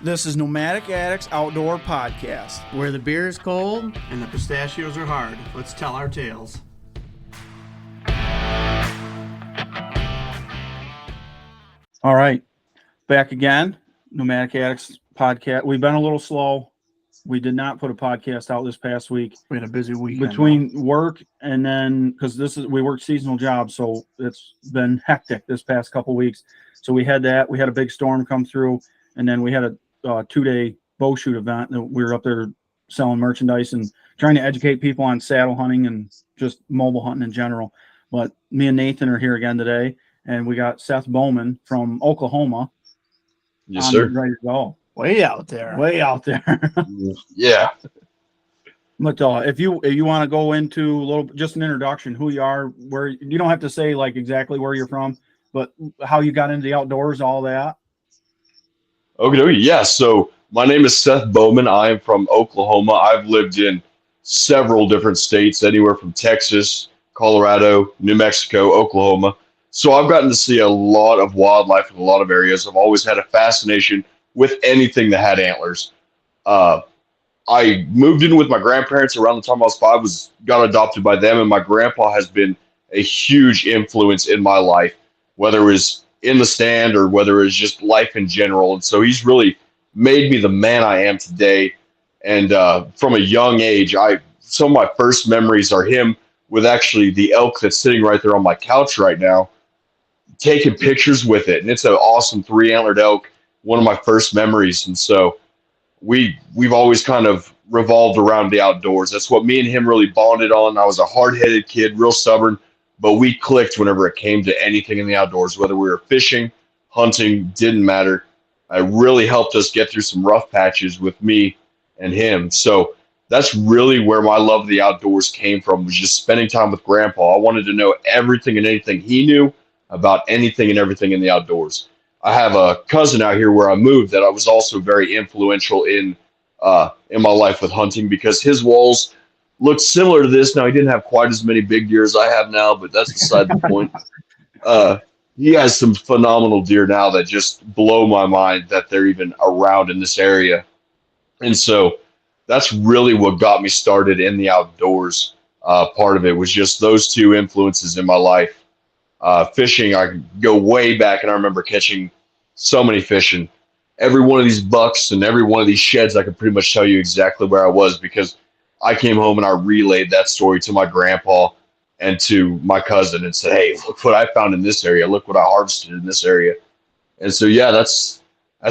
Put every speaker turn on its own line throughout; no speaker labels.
This is Nomadic Addicts Outdoor Podcast.
Where the beer is cold
and the pistachios are hard. Let's tell our tales.
All right, back again. Nomadic Addicts Podcast. We've been a little slow. We did not put a podcast out this past week.
We had a busy week
between work and then because we work seasonal jobs, so it's been hectic this past couple weeks. So we had that. We had a big storm come through, and then we had a 2-day bow shoot event. We were up there selling merchandise and trying to educate people on saddle hunting and just mobile hunting in general. But me and Nathan are here again today, and we got Seth Bowman from Oklahoma.
Yes, sir.
Ready to go.
Way out there.
Yeah.
But if you want to go into a little, just an introduction, who you are, where you don't have to say like exactly where you're from, but how you got into the outdoors, all that.
Okay. Yeah. So my name is Seth Bowman. I am from Oklahoma. I've lived in several different states, anywhere from Texas, Colorado, New Mexico, Oklahoma. So I've gotten to see a lot of wildlife in a lot of areas. I've always had a fascination with anything that had antlers. I moved in with my grandparents around the time I was 5, got adopted by them, and my grandpa has been a huge influence in my life, whether it was in the stand or whether it was just life in general. And so he's really made me the man I am today. And from a young age, some of my first memories are him with actually the elk that's sitting right there on my couch right now, taking pictures with it. And it's an awesome 3-antlered elk, one of my first memories. And so we've always kind of revolved around the outdoors. That's what me and him really bonded on. I was a hard-headed kid, real stubborn, but we clicked whenever it came to anything in the outdoors, whether we were fishing, hunting, didn't matter. It really helped us get through some rough patches with me and him. So that's really where my love of the outdoors came from, was just spending time with Grandpa. I wanted to know everything and anything he knew about anything and everything in the outdoors. I have a cousin out here where I moved that I was also very influential in my life with hunting, because his walls looked similar to this. Now, he didn't have quite as many big deer as I have now, but that's beside the point. He has some phenomenal deer now that just blow my mind that they're even around in this area. And so that's really what got me started in the outdoors. Part of it was just those two influences in my life. Fishing, I could go way back, and I remember catching so many fish. And every one of these bucks and every one of these sheds, I could pretty much tell you exactly where I was, because I came home and I relayed that story to my grandpa and to my cousin and said, hey, look what I found in this area. Look what I harvested in this area. And so, yeah, that's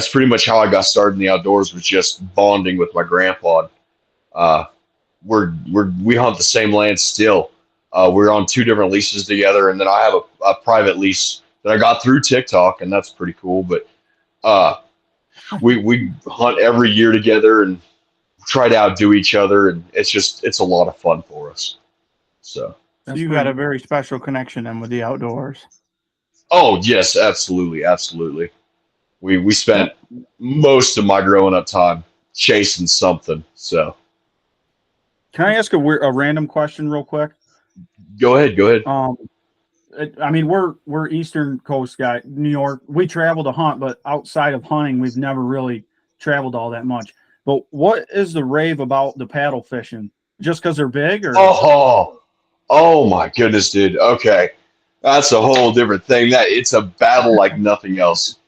pretty much how I got started in the outdoors, was just bonding with my grandpa. We hunt the same land still. We're on 2 different leases together, and then I have a private lease that I got through TikTok, and that's pretty cool. But we hunt every year together and try to outdo each other, and it's a lot of fun for us. So
you got a very special connection then with the outdoors.
Oh yes, absolutely. We spent most of my growing up time chasing something. So
can I ask a random question real quick?
Go ahead.
I mean, we're Eastern Coast guy, New York. We travel to hunt, but outside of hunting, we've never really traveled all that much. But what is the rave about the paddle fishing? Just because they're big, or?
Oh my goodness, dude. Okay, that's a whole different thing. It's a battle like nothing else.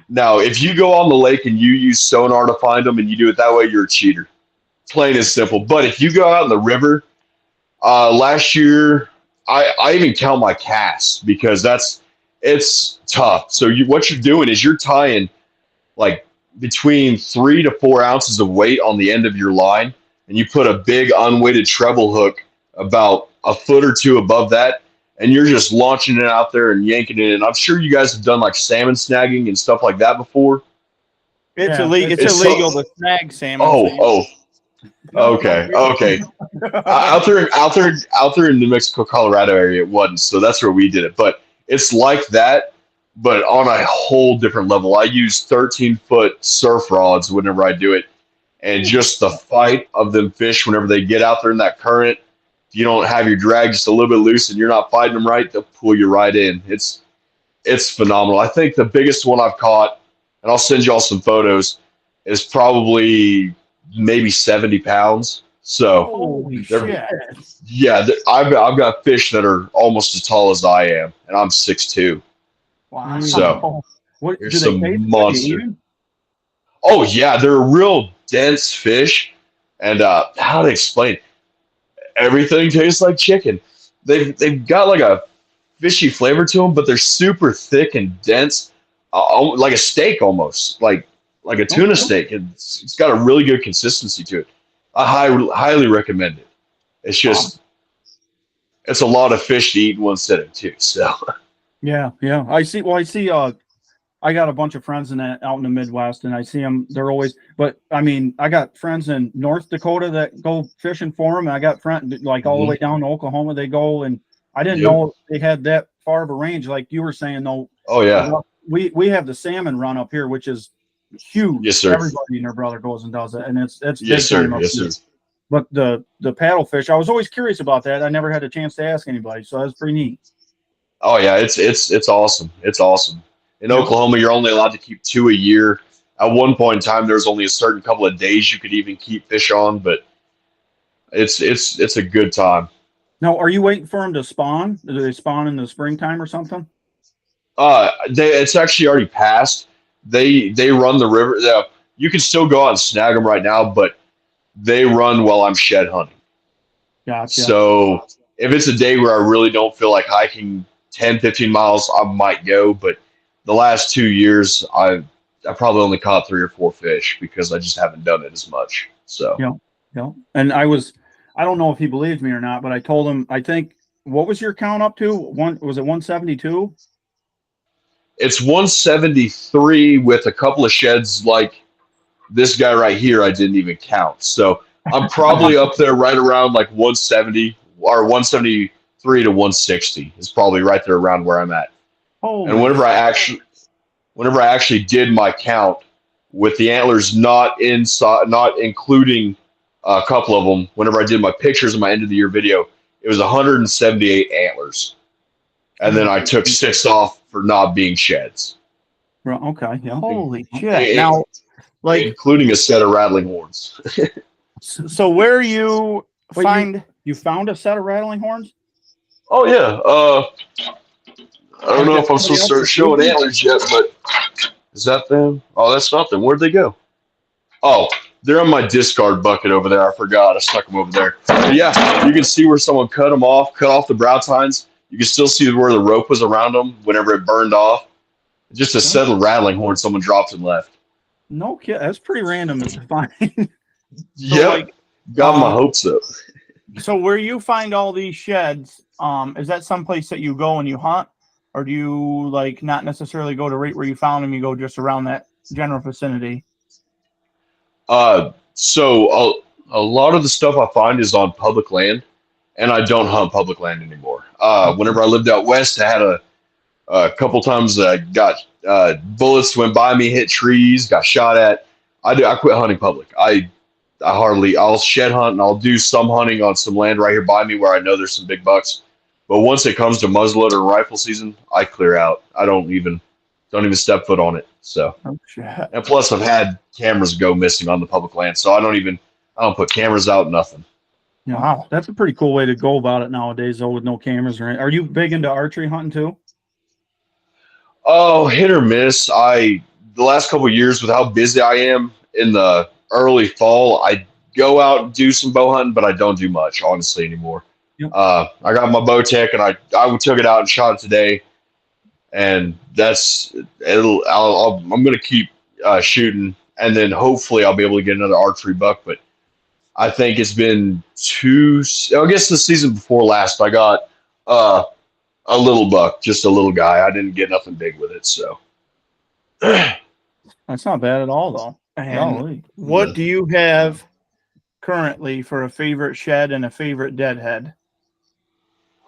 Now, if you go on the lake and you use sonar to find them and you do it that way, you're a cheater. Plain and simple. But if you go out in the river, last year, I even count my casts, because it's tough. So what you're doing is you're tying like between 3 to 4 ounces of weight on the end of your line, and you put a big unweighted treble hook about a foot or 2 above that, and you're just launching it out there and yanking it in. I'm sure you guys have done like salmon snagging and stuff like that before.
It's illegal to snag salmon.
Okay. Out there in New Mexico, Colorado area, it wasn't. So that's where we did it. But it's like that, but on a whole different level. I use 13-foot surf rods whenever I do it, and just the fight of them fish whenever they get out there in that current. If you don't have your drag just a little bit loose and you're not fighting them right, they'll pull you right in. It's phenomenal. I think the biggest one I've caught, and I'll send you all some photos, is probably maybe 70 pounds. So
Holy
they're-
shit!
yeah, I've got fish that are almost as tall as I am, and I'm 6'2".
Wow.
So
What
here's
do they
some
taste good? Do you
monster.
eat 'em?
Oh yeah, they're a real dense fish, and how to explain? Everything tastes like chicken. They've got like a fishy flavor to them, but they're super thick and dense, like a steak almost, like a tuna steak. It's got a really good consistency to it. I highly recommend it. It's just it's a lot of fish to eat in one sitting too. So
Yeah. I see. Well, I see. I got a bunch of friends out in the Midwest, and I see them. They're always. But I mean, I got friends in North Dakota that go fishing for them. And I got friends like all the way down to Oklahoma. They go, and I didn't know they had that far of a range. Like you were saying, though.
oh yeah,
we have the salmon run up here, which is huge.
Yes, sir.
Everybody and their brother goes and does it, and it's
yes
big
sir,
time up
yes
here.
sir.
But the paddlefish, I was always curious about that. I never had a chance to ask anybody, so that's pretty neat.
Oh yeah, it's awesome. It's awesome. In Oklahoma, you're only allowed to keep 2 a year. At one point in time, there's only a certain couple of days you could even keep fish on, but it's a good time.
Now, are you waiting for them to spawn? Do they spawn in the springtime or something?
It's actually already passed. They run the river. You can still go out and snag them right now, but they run while I'm shed hunting.
Gotcha.
So if it's a day where I really don't feel like hiking 10, 15 miles, I might go. But the last 2 years, I probably only caught 3 or 4 fish because I just haven't done it as much. So
yeah. And I don't know if he believed me or not, but I told him, I think, what was your count up to? Was it 172?
It's 173 with a couple of sheds like this guy right here I didn't even count. So I'm probably up there right around like 170 or 173 to 160 is probably right there around where I'm at. And whenever I actually did my count with the antlers not including a couple of them, whenever I did my pictures in my end of the year video, it was 178 antlers. And then I took 6 off for not being sheds.
Okay, yeah.
Holy shit! Now, like,
including a set of rattling horns.
so where you
Wait,
find?
You found a set of rattling horns?
Oh yeah. I don't know if I'm supposed to start showing antlers yet, but is that them? Oh, that's not them. Where'd they go? Oh, they're in my discard bucket over there. I forgot. I stuck them over there. But yeah, you can see where someone cut off the brow tines. You can still see where the rope was around them whenever it burned off. Just a set of rattling horns someone dropped and left.
No kid, that's pretty random to find.
Yep.
like,
got my hopes up.
So where you find all these sheds, is that someplace that you go and you hunt, or do you like not necessarily go to right where you found them? You go just around that general vicinity.
So a lot of the stuff I find is on public land, and I don't hunt public land anymore. Whenever I lived out west, I had a couple times I got bullets went by me, hit trees, got shot at. I quit hunting public. I'll shed hunt and I'll do some hunting on some land right here by me where I know there's some big bucks. But once it comes to muzzleloader or rifle season, I clear out. I don't even step foot on it. So, and plus I've had cameras go missing on the public land, so I don't put cameras out, nothing.
Yeah, wow, that's a pretty cool way to go about it nowadays, though, with no cameras or anything. Are you big into archery hunting too?
Oh, hit or miss. The last couple of years with how busy I am in the early fall, I go out and do some bow hunting, but I don't do much honestly anymore.
Yep.
I got my bow tech and I took it out and shot it today, and I'm gonna keep shooting, and then hopefully I'll be able to get another archery buck. But I think it's been I guess the season before last I got a little buck, just a little guy. I didn't get nothing big with it, so
That's not bad at all, though.
And what do you have currently for a favorite shed and a favorite deadhead?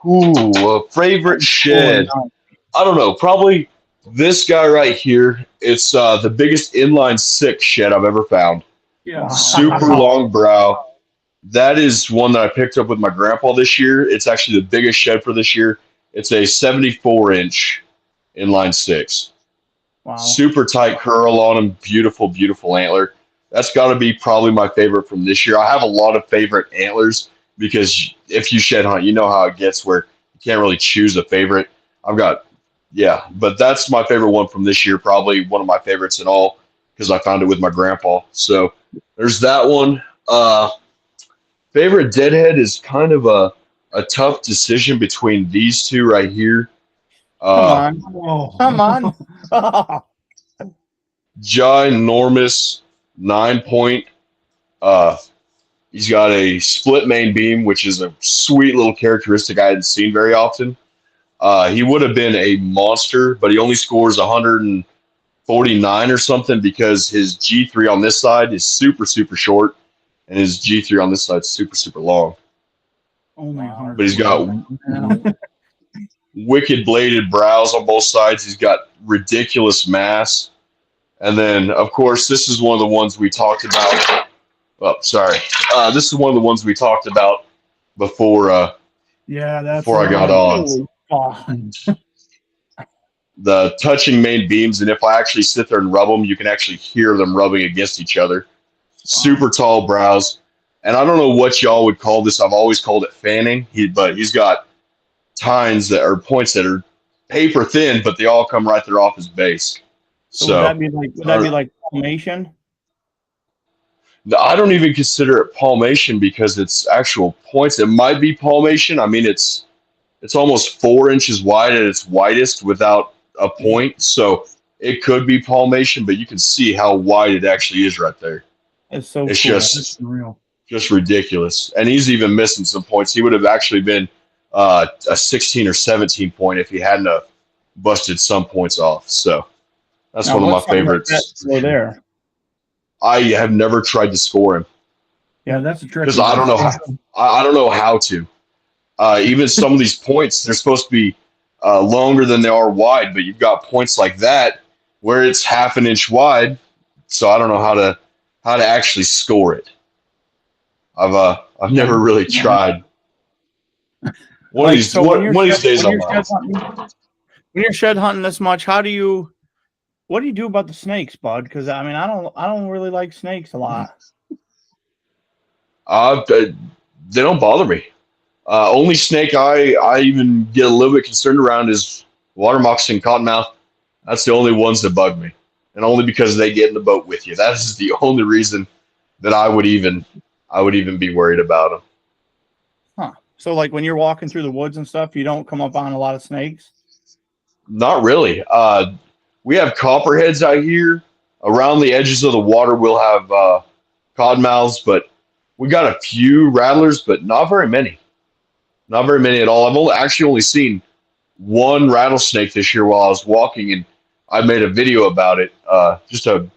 Ooh, a favorite shed. I don't know. Probably this guy right here. It's the biggest inline 6 shed I've ever found.
Yeah.
Super long brow. That is one that I picked up with my grandpa this year. It's actually the biggest shed for this year. It's a 74-inch inline 6.
Wow.
Super tight curl on him. Beautiful, beautiful antler. That's got to be probably my favorite from this year. I have a lot of favorite antlers because if you shed hunt, you know how it gets where you can't really choose a favorite. I've got, yeah, but that's my favorite one from this year. Probably one of my favorites at all because I found it with my grandpa. So there's that one. Favorite deadhead is kind of a tough decision between these two right here.
Come on.
Oh.
Come on.
Ginormous 9-point. He's got a split main beam, which is a sweet little characteristic I hadn't seen very often. He would have been a monster, but he only scores 149 or something because his G3 on this side is super, super short, and his G3 on this side is super, super long.
Only 100.
But he's got wicked bladed brows on both sides. He's got ridiculous mass. And then, of course, this is one of the ones we talked about. Oh, sorry. This is one of the ones we talked about before before I got on. The touching main beams, and if I actually sit there and rub them, you can actually hear them rubbing against each other. Super tall brows. And I don't know what y'all would call this. I've always called it fanning. But he's got tines that are points that are paper thin, but they all come right there off his base.
So would that be like palmation?
I don't even consider it palmation because it's actual points. It might be palmation. I mean, it's almost 4 inches wide at its widest without a point. So it could be palmation, but you can see how wide it actually is right there.
It's so
It's
cool.
That's real.
just ridiculous. And he's even missing some points. He would have actually been a 16 or 17 point if he hadn't busted some points off. So that's
Now,
one of my
what's something like
favorites.
that there.
I have never tried to score him
Yeah, that's a trick.
because I don't know how. I don't know how to. Even some of these points, they're supposed to be longer than they are wide, but you've got points like that where it's half an inch wide. So I don't know how to actually score it. I've never really tried. One of these days I'll learn.
When you're shed hunting this much, what do you do about the snakes, bud? Because I mean, I don't really like snakes a lot.
They don't bother me. Only snake I even get a little bit concerned around is water moccasin, cottonmouth. That's the only ones that bug me, and only because they get in the boat with you. That is the only reason that I would even be worried about them.
Huh. So like when you're walking through the woods and stuff, you don't come up on a lot of snakes?
Not really. We have copperheads out here. Around the edges of the water, we'll have cottonmouths, but we got a few rattlers, but not very many. Not very many at all. I've actually only seen one rattlesnake this year while I was walking, and I made a video about it. Just one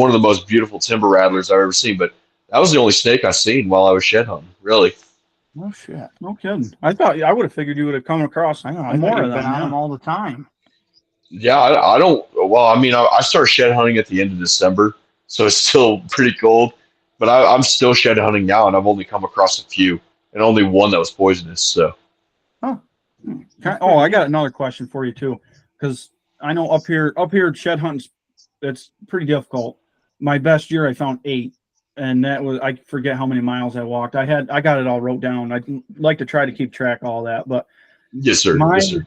of the most beautiful timber rattlers I've ever seen, but that was the only snake I seen while I was shed hunting, really.
No shit.
No kidding. I would have figured you would have come across
I
more
more
of
been
them.
on them
Yeah.
all the time.
Yeah, I don't. Well, I mean, I started shed hunting at the end of December, so it's still pretty cold. But I'm still shed hunting now, and I've only come across a few, and only one that was poisonous. So
Oh, I got another question for you too, because I know up here shed hunting, it's pretty difficult. My best year I found 8, and that was, I forget how many miles I walked. I got it all wrote down. I'd like to try to keep track of all that, but
yes, sir. Yes, sir.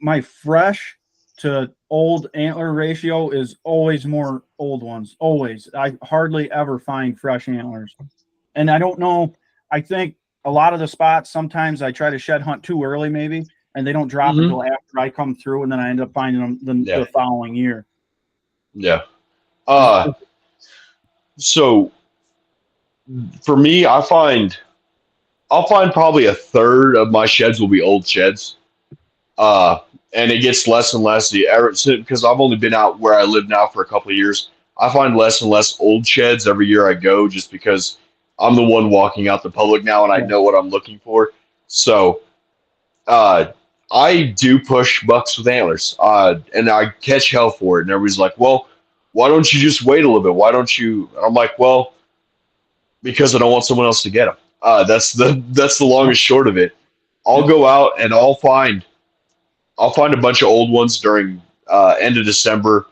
my fresh to old antler ratio is always more old ones. Always. I hardly ever find fresh antlers. And I don't know. I think a lot of the spots, sometimes I try to shed hunt too early maybe, and they don't drop until after I come through, and then I end up finding them the following year.
Yeah. So for me, I'll find probably a third of my sheds will be old sheds. And it gets less and less because I've only been out where I live now for a couple of years. I find less and less old sheds every year I go, just because I'm the one walking out the public now and I know what I'm looking for. So I do push bucks with antlers, and I catch hell for it. And everybody's like, well, why don't you just wait a little bit? Why don't you? And I'm like, well, because I don't want someone else to get them. That's the long and short of it. I'll go out and I'll find a bunch of old ones during end of December,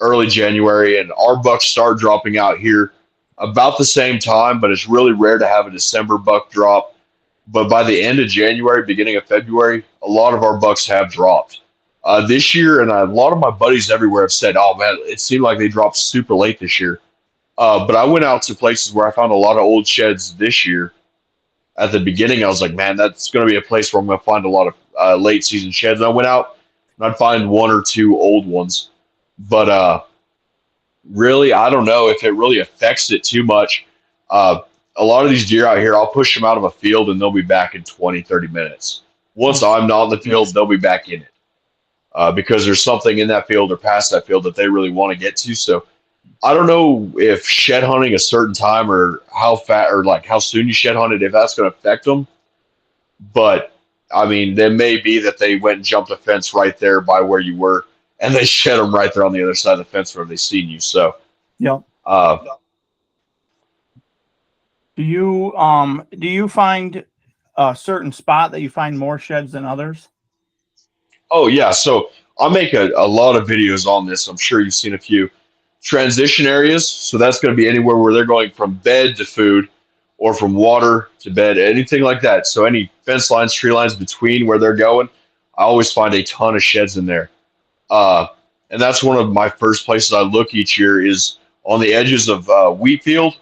early January, and our bucks start dropping out here about the same time, but it's really rare to have a December buck drop. But by the end of January, beginning of February, a lot of our bucks have dropped. This year, and a lot of my buddies everywhere have said, oh man, it seemed like they dropped super late this year. But I went out to places where I found a lot of old sheds this year. At the beginning, I was like, man, that's going to be a place where I'm going to find a lot of late season sheds. And I went out and I'd find one or two old ones. But really, I don't know if it really affects it too much. A lot of these deer out here, I'll push them out of a field and they'll be back in 20, 30 minutes. Once I'm not in the field, they'll be back in it because there's something in that field or past that field that they really want to get to. So I don't know if shed hunting a certain time or how soon you shed hunted, if that's going to affect them. But I mean, there may be that they went and jumped a fence right there by where you were, and they shed them right there on the other side of the fence where they seen you. So
Yeah.
Do you find a certain spot that you find more sheds than others?
Oh yeah, so I make a lot of videos on this. I'm sure you've seen a few transition areas. So that's going to be anywhere where they're going from bed to food or from water to bed, anything like that. So any fence lines, tree lines between where they're going, I always find a ton of sheds in there. And that's one of my first places I look each year is on the edges of wheat field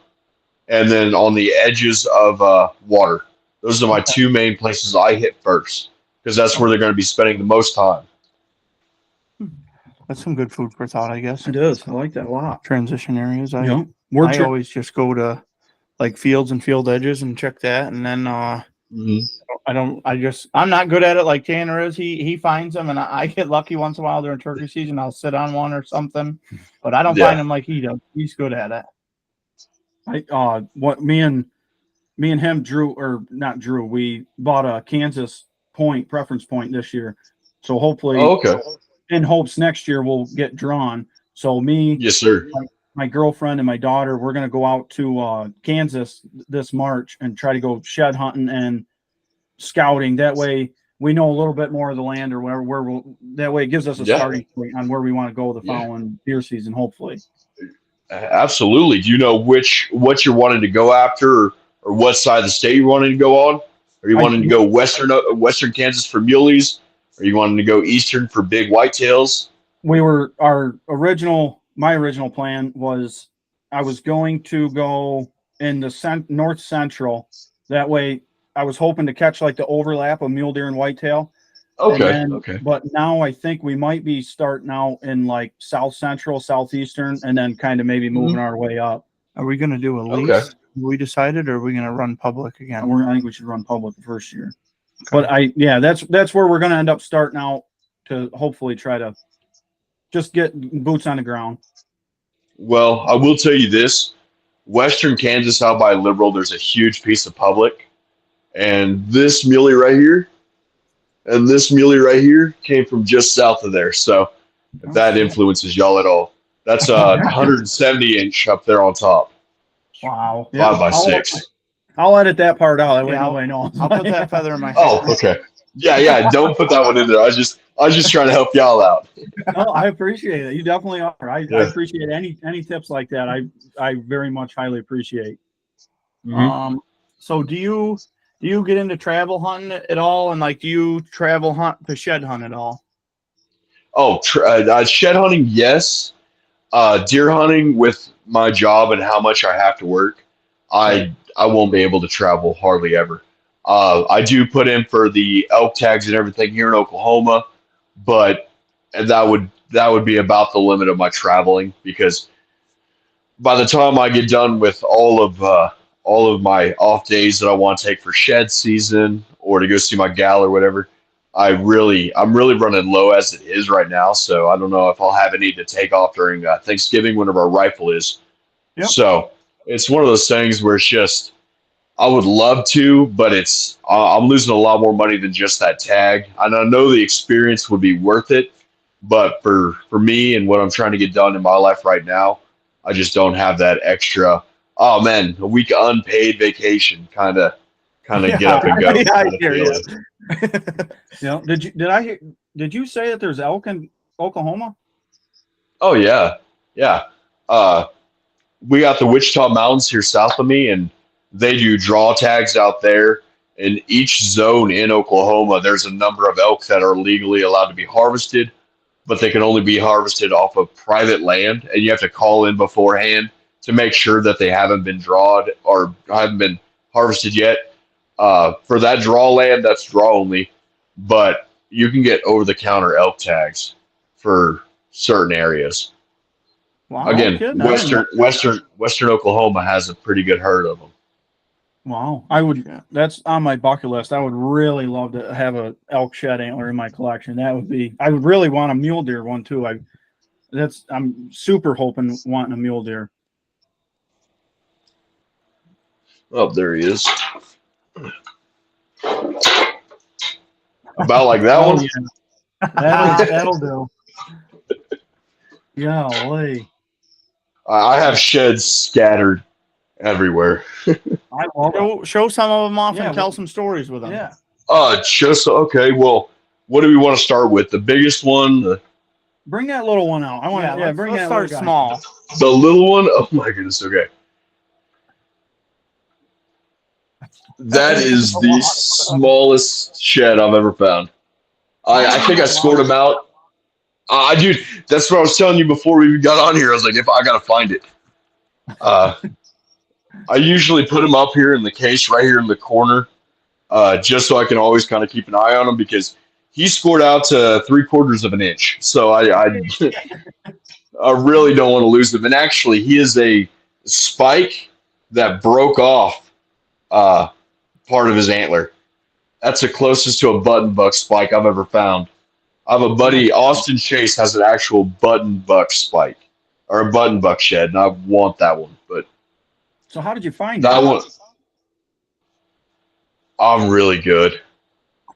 and then on the edges of water. Those are my two main places I hit first because that's where they're going to be spending the most time.
That's some good food for thought, I guess.
It is. I like that a lot.
Transition areas. I
We're
always just go to like fields and field edges and check that, and then I'm not good at it like Tanner is. He finds them, and I get lucky once in a while during turkey season. I'll sit on one or something, but I don't find them like he does. He's good at it.
What me and him Drew, we bought a Kansas preference point this year. So hopefully in hopes next year we'll get drawn. So me,
yes, sir.
My girlfriend and my daughter, we're going to go out to Kansas this March and try to go shed hunting and scouting. That way we know a little bit more of the land or whatever. That way it gives us a starting point on where we want to go the following deer season, hopefully.
Absolutely. Do you know what you're wanting to go after or what side of the state you're wanting to go on? Are you wanting to go western Kansas for muleys? Are you wanting to go eastern for big whitetails? My original plan was I was going to go in the north central. That way I was hoping to catch like the overlap of mule deer and whitetail. Okay. But now I think we might be starting out in like south central, southeastern, and then kind of maybe moving our way up.
Are we going to do a lease?
Okay.
We decided, or are we going to run public again?
I think we should run public the first year. But that's where we're going to end up starting out to hopefully try to just get boots on the ground.
Well, I will tell you this. Western Kansas out by Liberal, there's a huge piece of public. And this muley right here and this muley right here came from just south of there. So if that influences y'all at all, that's a 170 inch up there on top.
Wow.
5x6.
I'll edit that part out. That way nobody knows.
I'll put that feather in my head.
Oh, okay. Yeah. Don't put that one in there. I was just trying to help y'all out.
No, I appreciate it. You definitely are. I appreciate any tips like that. I very much highly appreciate.
So do you get into travel hunting at all, and like do you travel hunt to shed hunt at all?
Oh, shed hunting, yes. Deer hunting with my job and how much I have to work, I won't be able to travel hardly ever. I do put in for the elk tags and everything here in Oklahoma, but that would be about the limit of my traveling because by the time I get done with all of my off days that I want to take for shed season or to go see my gal or whatever, I'm really running low as it is right now. So I don't know if I'll have any to take off during Thanksgiving whenever our rifle is. Yep. So it's one of those things where it's just, I would love to, but I'm losing a lot more money than just that tag. And I know the experience would be worth it, but for me and what I'm trying to get done in my life right now, I just don't have that extra, oh man, a week unpaid vacation kind of get up and go.
Did you say that there's elk in Oklahoma?
Oh yeah. Yeah. We got the Wichita Mountains here south of me, and they do draw tags out there. In each zone in Oklahoma, there's a number of elk that are legally allowed to be harvested, but they can only be harvested off of private land, and you have to call in beforehand to make sure that they haven't been drawed or haven't been harvested yet. For that draw land, that's draw only, but you can get over-the-counter elk tags for certain areas.
Wow.
Again,
kidding. I didn't
Western Oklahoma has a pretty good herd of them.
Wow, that's on my bucket list. I would really love to have a elk shed antler in my collection. I would really want a mule deer one too. I'm super wanting a mule deer.
Oh, there he is. About like that one.
Yeah. That'll do. Golly.
I have sheds scattered everywhere.
I love it.
Show some of them off
Yeah,
and tell some stories with them.
Yeah.
Just okay. Well, what do we want to start with? The biggest one,
Bring that little one out. I want to.
let's
Bring that
start
little guy.
small.
the little one. Oh my goodness. Okay. That is the smallest shed I've ever found. I think I scored him out. Dude, that's what I was telling you before we got on here. I was like, if I gotta find it. I usually put him up here in the case right here in the corner, just so I can always kind of keep an eye on him because he scored out to 3/4 of an inch. So I really don't want to lose him. And actually, he is a spike that broke off part of his antler. That's the closest to a button buck spike I've ever found. I have a buddy, Austin Chase, has an actual button buck spike or a button buck shed, and I want that one. But
So how did you find
that
it?
one, I'm really good.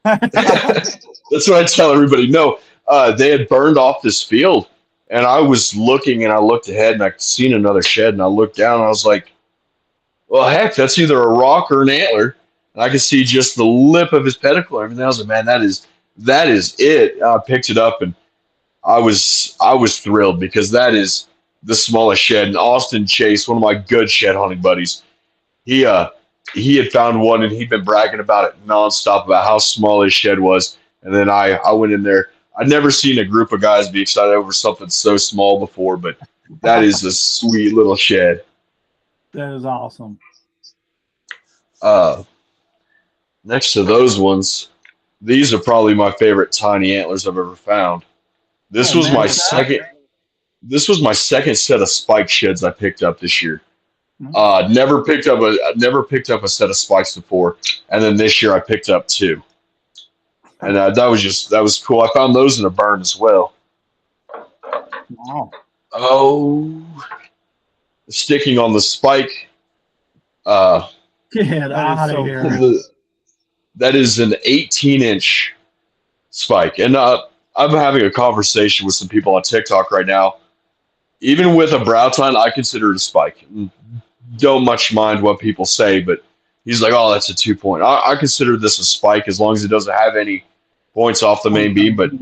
That's what I tell everybody. No, they had burned off this field, and I was looking, and I looked ahead, and I seen another shed, and I looked down, and I was like, well, heck, that's either a rock or an antler. And I could see just the lip of his pedicle and everything. I was like, man, that is it. I picked it up, and I was thrilled because that is the smallest shed. And Austin Chase, one of my good shed hunting buddies, he had found one, and he'd been bragging about it nonstop about how small his shed was. And then I went in there. I'd never seen a group of guys be excited over something so small before, but that is a sweet little shed.
That is awesome.
Next to those ones, these are probably my favorite tiny antlers I've ever found. This was my second set of spike sheds I picked up this year. Never picked up a set of spikes before, and then this year I picked up 2. And that was cool. I found those in a burn as well.
Wow.
Oh, sticking on the spike.
Get out of here.
That is an 18-inch spike. And I'm having a conversation with some people on TikTok right now. Even with a brow tine, I consider it a spike. Don't much mind what people say, but he's like, oh, that's a 2-point. I consider this a spike as long as it doesn't have any points off the main beam, but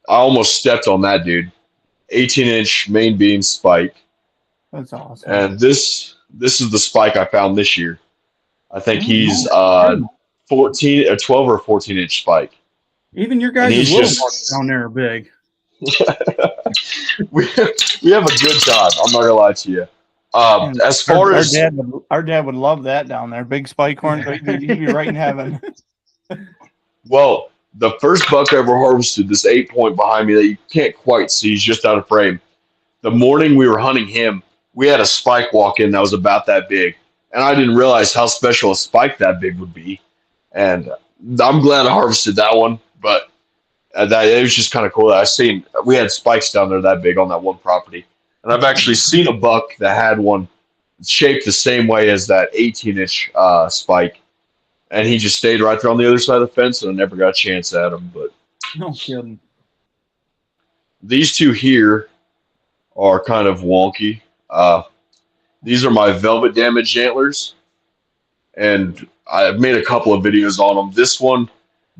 I almost stepped on that, dude. 18-inch main beam spike.
That's awesome.
And this is the spike I found this year. I think he's 12 or 14-inch spike.
Even your guys' little bucks down there are big.
we have a good time. I'm not gonna lie to you. As far as
our dad would love that down there, big spike horn. He'd be right in heaven.
Well, the first buck I ever harvested, this 8-point behind me that you can't quite see, he's just out of frame. The morning we were hunting him, we had a spike walk in that was about that big, and I didn't realize how special a spike that big would be. And I'm glad I harvested that one, but it was just kind of cool. We had spikes down there that big on that one property, and I've actually seen a buck that had one shaped the same way as that 18-inch spike, and he just stayed right there on the other side of the fence, and I never got a chance at him. But
No kidding.
these two here are kind of wonky. These are my velvet damaged antlers, and I've made a couple of videos on them. This one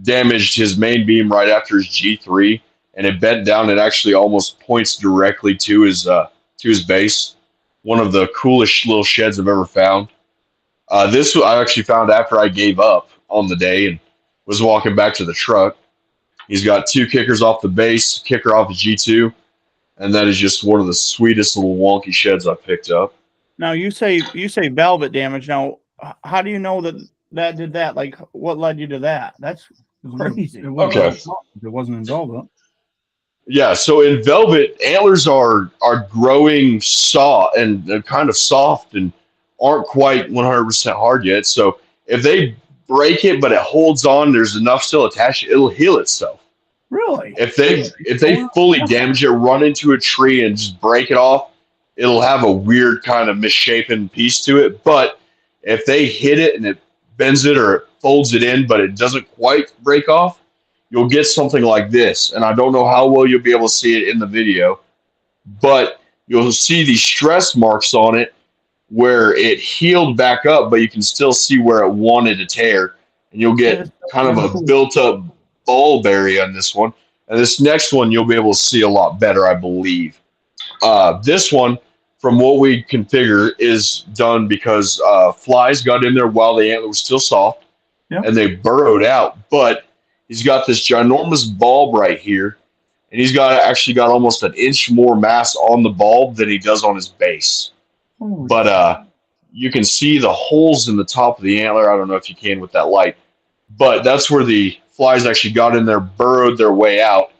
damaged his main beam right after his G3, and it bent down. It actually almost points directly to his base. One of the coolest little sheds I've ever found. This I actually found after I gave up on the day and was walking back to the truck. He's got 2 kickers off the base, kicker off the G2, and that is just one of the sweetest little wonky sheds I picked up.
Now you say velvet damage. Now, how do you know that did that? Like, what led you to that? That's crazy.
Okay.
It wasn't in velvet.
Yeah, so in velvet, antlers are growing soft and they're kind of soft and aren't quite 100% hard yet. So if they break it but it holds on, there's enough still attached, it'll heal itself.
Really?
If they fully damage it, run into a tree and just break it off, it'll have a weird kind of misshapen piece to it. But if they hit it and it bends it or it folds it in, but it doesn't quite break off, you'll get something like this. And I don't know how well you'll be able to see it in the video, but you'll see these stress marks on it where it healed back up, but you can still see where it wanted to tear. And you'll get kind of a built-up bulb area on this one. And this next one, you'll be able to see a lot better, I believe. This one, from what we can figure, is done because flies got in there while the antler was still soft, and they burrowed out. But he's got this ginormous bulb right here, and he's actually got almost an inch more mass on the bulb than he does on his base. But you can see the holes in the top of the antler. I don't know if you can with that light, but that's where the flies actually got in there, burrowed their way out,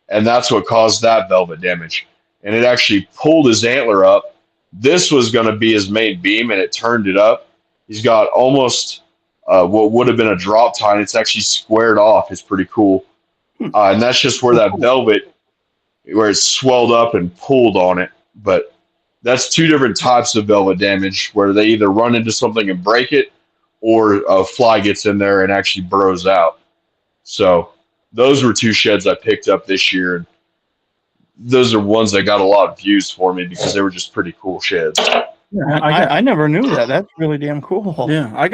and that's what caused that velvet damage. And it actually pulled his antler up. This was going to be his main beam, and it turned it up. He's got almost what would have been a drop tine. It's actually squared off. It's pretty cool. And that's just where that velvet, where it swelled up and pulled on it. But that's 2 different types of velvet damage, where they either run into something and break it, or a fly gets in there and actually burrows out. So those were 2 sheds I picked up this year. And those are ones that got a lot of views for me because they were just pretty cool sheds.
Yeah, I never knew that. That's really damn cool.
Yeah, I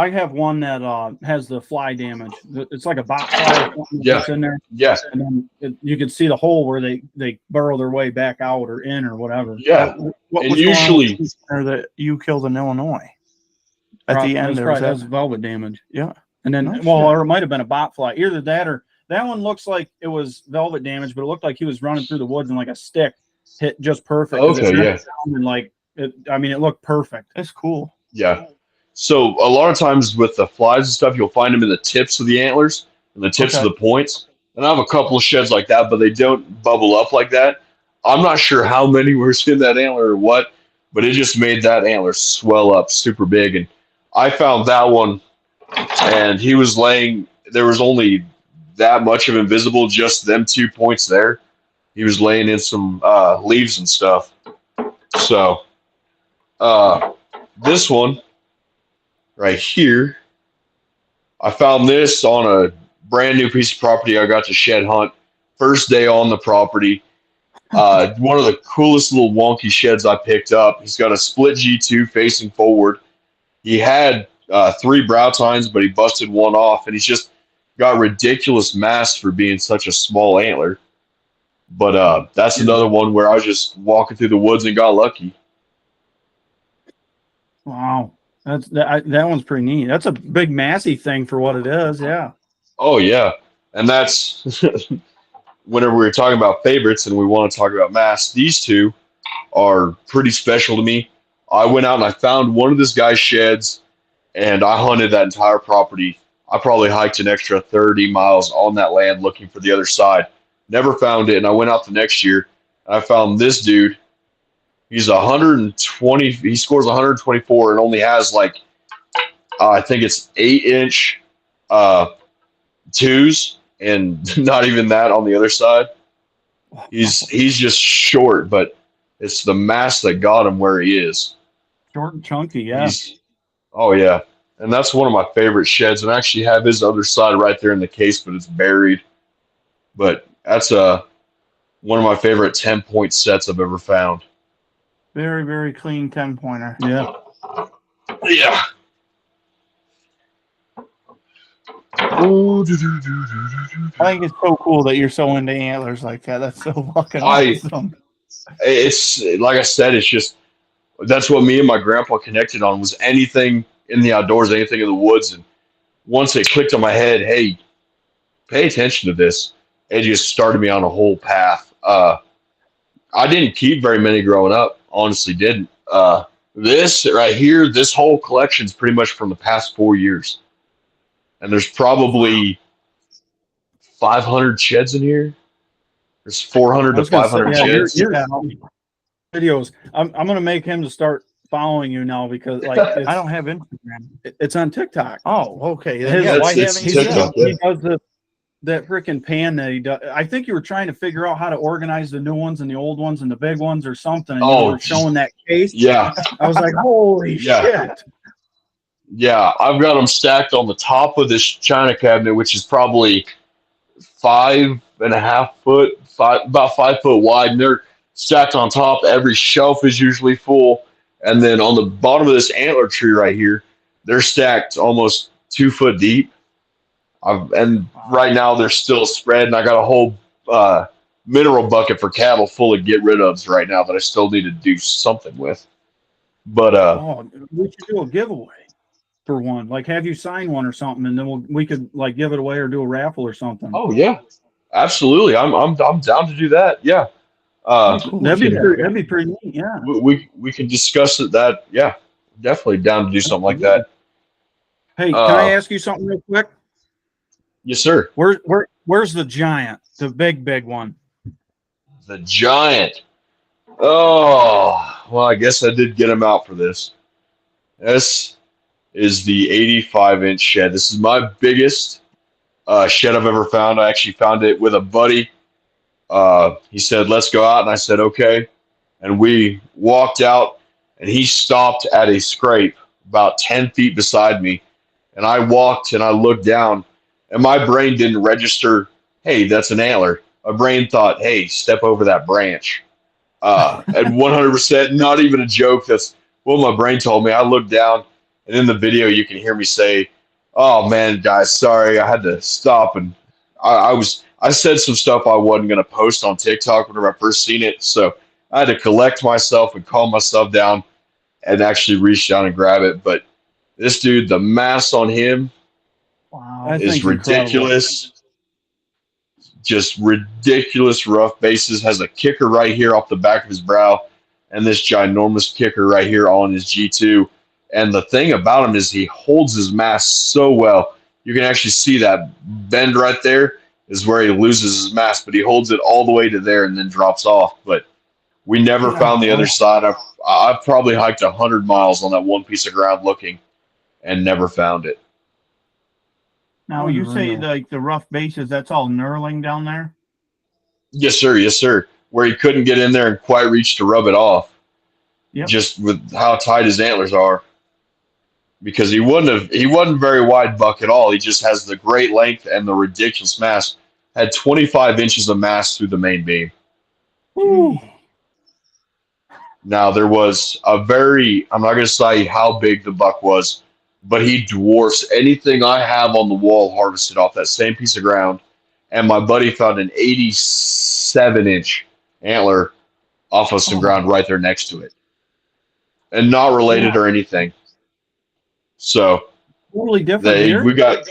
have one that has the fly damage. It's like a bot fly that's in there.
Yeah.
And then you can see the hole where they burrow their way back out or in or whatever.
Yeah.
What
was usually
or that you killed in Illinois at the end there?
That's velvet damage.
Yeah.
And then or it might have been a bot fly. Either that or that one looks like it was velvet damage, but it looked like he was running through the woods and like a stick hit just perfect.
Okay, yeah.
And like it looked perfect.
It's cool.
Yeah. So a lot of times with the flies and stuff, you'll find them in the tips of the antlers and the tips of the points. And I have a couple of sheds like that, but they don't bubble up like that. I'm not sure how many were in that antler or what, but it just made that antler swell up super big. And I found that one, and he was laying. There was only that much of invisible, just them 2 points there. He was laying in some leaves and stuff. So this one right here, I found this on a brand new piece of property I got to shed hunt. First day on the property. One of the coolest little wonky sheds I picked up. He's got a split G2 facing forward. He had 3 brow tines, but he busted one off, and he's just got ridiculous mass for being such a small antler. But that's another one where I was just walking through the woods and got lucky.
Wow. That one's pretty neat. That's a big massy thing for what it is. Yeah.
Oh, yeah. And that's whenever we were talking about favorites and we want to talk about mass, these 2 are pretty special to me. I went out and I found one of this guy's sheds, and I hunted that entire property. I probably hiked an extra 30 miles on that land looking for the other side. Never found it, and I went out the next year, and I found this dude. He's 120. He scores 124 and only has like, I think it's 8-inch 2s, and not even that on the other side. He's just short, but it's the mass that got him where he is.
Short and chunky, yeah.
Oh yeah, and that's one of my favorite sheds. And I actually have his other side right there in the case, but it's buried. But that's one of my favorite 10-point sets I've ever found.
Very, very clean 10-pointer.
Yeah.
Yeah.
I think it's so cool that you're so into antlers like that. That's so fucking
I
awesome.
it's like I said, it's just that's what me and my grandpa connected on was anything in the outdoors, anything in the woods. And once it clicked on my head, hey, pay attention to this, it just started me on a whole path. I didn't keep very many growing up, honestly didn't. This right here, this whole collection's pretty much from the past 4 years. And there's probably 500 sheds in here. There's 400
I
to
was gonna say,
500
yeah,
sheds.
your videos. I'm gonna make him to start following you now because like
I don't have Instagram.
it's on TikTok.
Oh, okay.
His-
Yeah, why
it's
haven't you
TikTok.
said?
He does that freaking pan that he does. I think you were trying to figure out how to organize the new ones and the old ones and the big ones or something. And you
Oh,
were showing that case.
Yeah,
I was like, holy
Yeah.
shit.
yeah. I've got them stacked on the top of this china cabinet, which is probably 5.5 foot, about 5 foot wide, and they're stacked on top. Every shelf is usually full, and then on the bottom of this antler tree right here, they're stacked almost 2 foot deep. And right now they're still spread, and I got a whole mineral bucket for cattle full of get rid ofs right now that I still need to do something with. But
Oh, we should do a giveaway for one. Like have you sign one or something, and then we could like give it away or do a raffle or something.
oh yeah, absolutely. I'm down to do that. Yeah.
Cool.
That'd be
Yeah.
that'd be pretty neat. Yeah.
We can discuss it. That yeah, definitely down to do something like that.
Hey, can I ask you something real quick?
Yes, sir.
Where's the giant, the big one?
The giant. Oh, well, I guess I did get him out for this. This is the 85-inch shed. This is my biggest shed I've ever found. I actually found it with a buddy. He said, let's go out. And I said, okay. And we walked out, and he stopped at a scrape about 10 feet beside me. And I walked and I looked down, and my brain didn't register, hey, that's an antler. My brain thought, hey, step over that branch. And 100%, not even a joke. That's what my brain told me. I looked down, and in the video, you can hear me say, oh, man, guys, sorry. I had to stop. And I said some stuff I wasn't going to post on TikTok whenever I first seen it. So I had to collect myself and calm myself down and actually reach down and grab it. But this dude, the mass on him
Wow.
That
is
thing's
ridiculous. Just ridiculous rough bases. Has a kicker right here off the back of his brow, and this ginormous kicker right here on his G2. And the thing about him is he holds his mass so well. You can actually see that bend right there is where he loses his mass, but he holds it all the way to there and then drops off. But we never found the other side. I've probably hiked 100 miles on that one piece of ground looking and never found it.
Now you say
Unreal.
like the rough bases, that's all knurling down there?
Yes, sir. Yes, sir. Where he couldn't get in there and quite reach to rub it off.
Yep.
Just with how tight his antlers are. Because he wasn't very wide buck at all. He just has the great length and the ridiculous mass. Had 25 inches of mass through the main beam.
Ooh.
Now there was I'm not going to say how big the buck was, but he dwarfs anything I have on the wall harvested off that same piece of ground. And my buddy found an 87-inch antler off of some ground right there next to it. And not related or anything. So
Totally different deer.
we got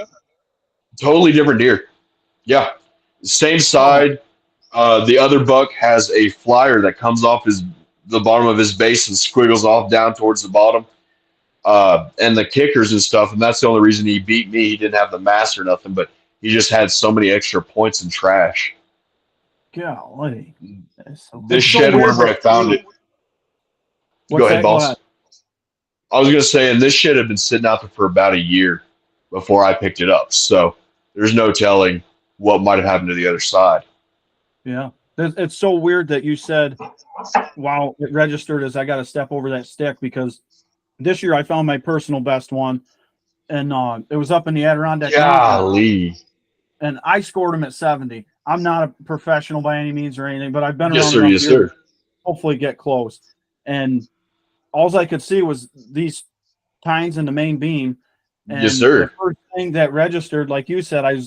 totally different deer. Yeah. Same side. The other buck has a flyer that comes off the bottom of his base and squiggles off down towards the bottom. And the kickers and stuff, and that's the only reason he beat me. He didn't have the mass or nothing, but he just had so many extra points in trash.
Golly. So
This
so
shed,
weird
wherever I found it. Go ahead, boss. I was going to say, and this shed had been sitting out there for about a year before I picked it up. So there's no telling what might have happened to the other side.
Yeah. It's so weird that you said, wow, it registered as I got to step over that stick because this year I found my personal best one, and it was up in the Adirondack Mountains,
Golly.
and I scored him at 70. I'm not a professional by any means or anything, but I've been around
Yes, sir.
enough
Yes,
years
sir.
to hopefully get close. And all I could see was these tines in the main beam, And
Yes, sir.
the first thing that registered, like you said, I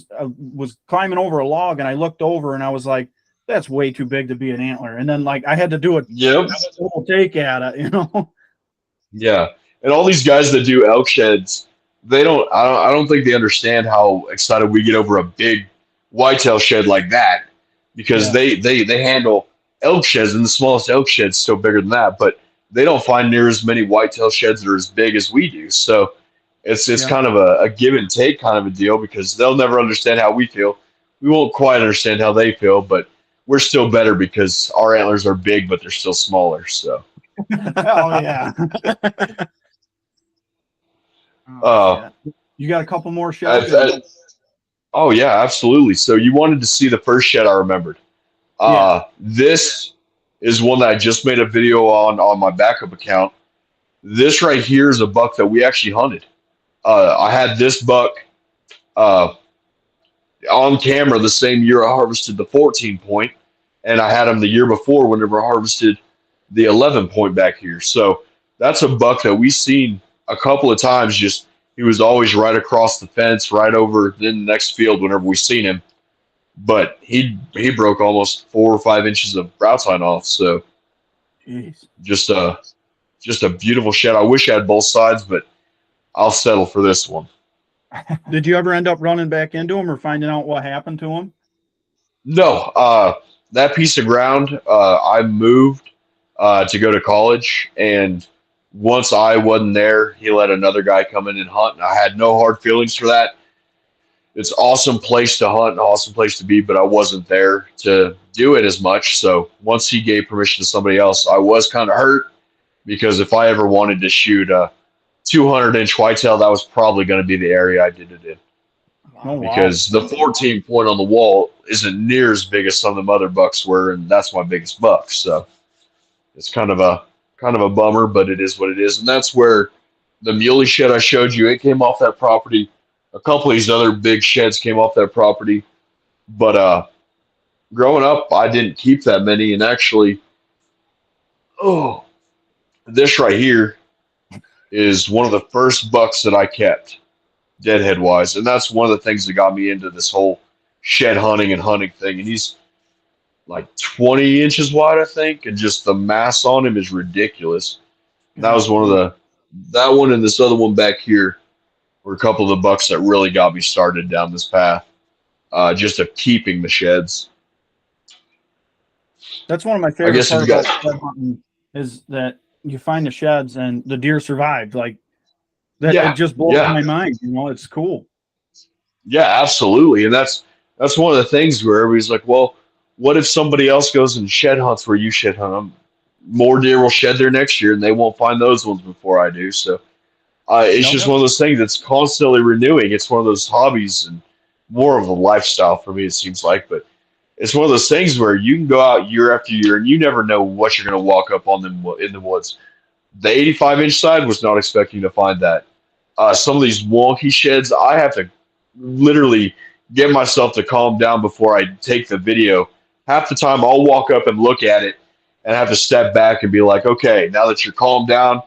was climbing over a log and I looked over and I was like, that's way too big to be an antler. And then like I had to do a
Yep.
whole take at it, you know?
Yeah. And all these guys that do elk sheds, I don't think they understand how excited we get over a big whitetail shed like that, because
Yeah.
they handle elk sheds, and the smallest elk shed's still bigger than that, but they don't find near as many whitetail sheds that are as big as we do. So it's
Yeah.
kind of a give and take kind of a deal, because they'll never understand how we feel. We won't quite understand how they feel, but we're still better because our antlers are big, but they're still smaller. So
Oh yeah.
uh,
Shit. You got a couple more sheds?
I- oh yeah, absolutely. So you wanted to see the first shed I remembered. This is one that I just made a video on my backup account. This right here is a buck that we actually hunted. I had this buck on camera the same year I harvested the 14 point, and I had him the year before whenever I harvested the 11 point back here. So that's a buck that we seen a couple of times. Just he was always right across the fence, right over in the next field whenever we seen him. But he broke almost 4 or 5 inches of brow tine off. So
Jeez.
just a beautiful shed. I wish I had both sides, but I'll settle for this one.
Did you ever end up running back into him or finding out what happened to him?
No, that piece of ground, I moved to go to college, and once I wasn't there, he let another guy come in and hunt, and I had no hard feelings for that. It's an awesome place to hunt, an awesome place to be, but I wasn't there to do it as much. So once he gave permission to somebody else, I was kind of hurt, because if I ever wanted to shoot a 200-inch whitetail, that was probably going to be the area I did it in.
Oh, wow.
Because the 14 point on the wall isn't near as big as some of the other bucks were, and that's my biggest buck. So it's kind of a bummer, but it is what it is. And that's where the muley shed I showed you, it came off that property. A couple of these other big sheds came off that property. But growing up, I didn't keep that many, and actually, this right here is one of the first bucks that I kept, deadhead wise, and that's one of the things that got me into this whole shed hunting and hunting thing. And he's like 20 inches wide, I think, and just the mass on him is ridiculous. That was that one and this other one back here were a couple of the bucks that really got me started down this path, just of keeping the sheds.
That's one of my favorite
guess if
parts
you
about
got-
shed hunting is that you find the sheds and the deer survived. Like that,
Yeah,
it just blows
yeah.
my mind. You know, it's cool.
Yeah, absolutely. And that's one of the things where everybody's like, well, what if somebody else goes and shed hunts where you shed hunt? More deer will shed there next year, and they won't find those ones before I do. So it's just one of those things that's constantly renewing. It's one of those hobbies and more of a lifestyle for me, it seems like. But it's one of those things where you can go out year after year, and you never know what you're going to walk up on them in the woods. The 85-inch side was not expecting to find that. Some of these wonky sheds, I have to literally get myself to calm down before I take the video. Half the time I'll walk up and look at it and have to step back and be like, okay, now that you're calmed down,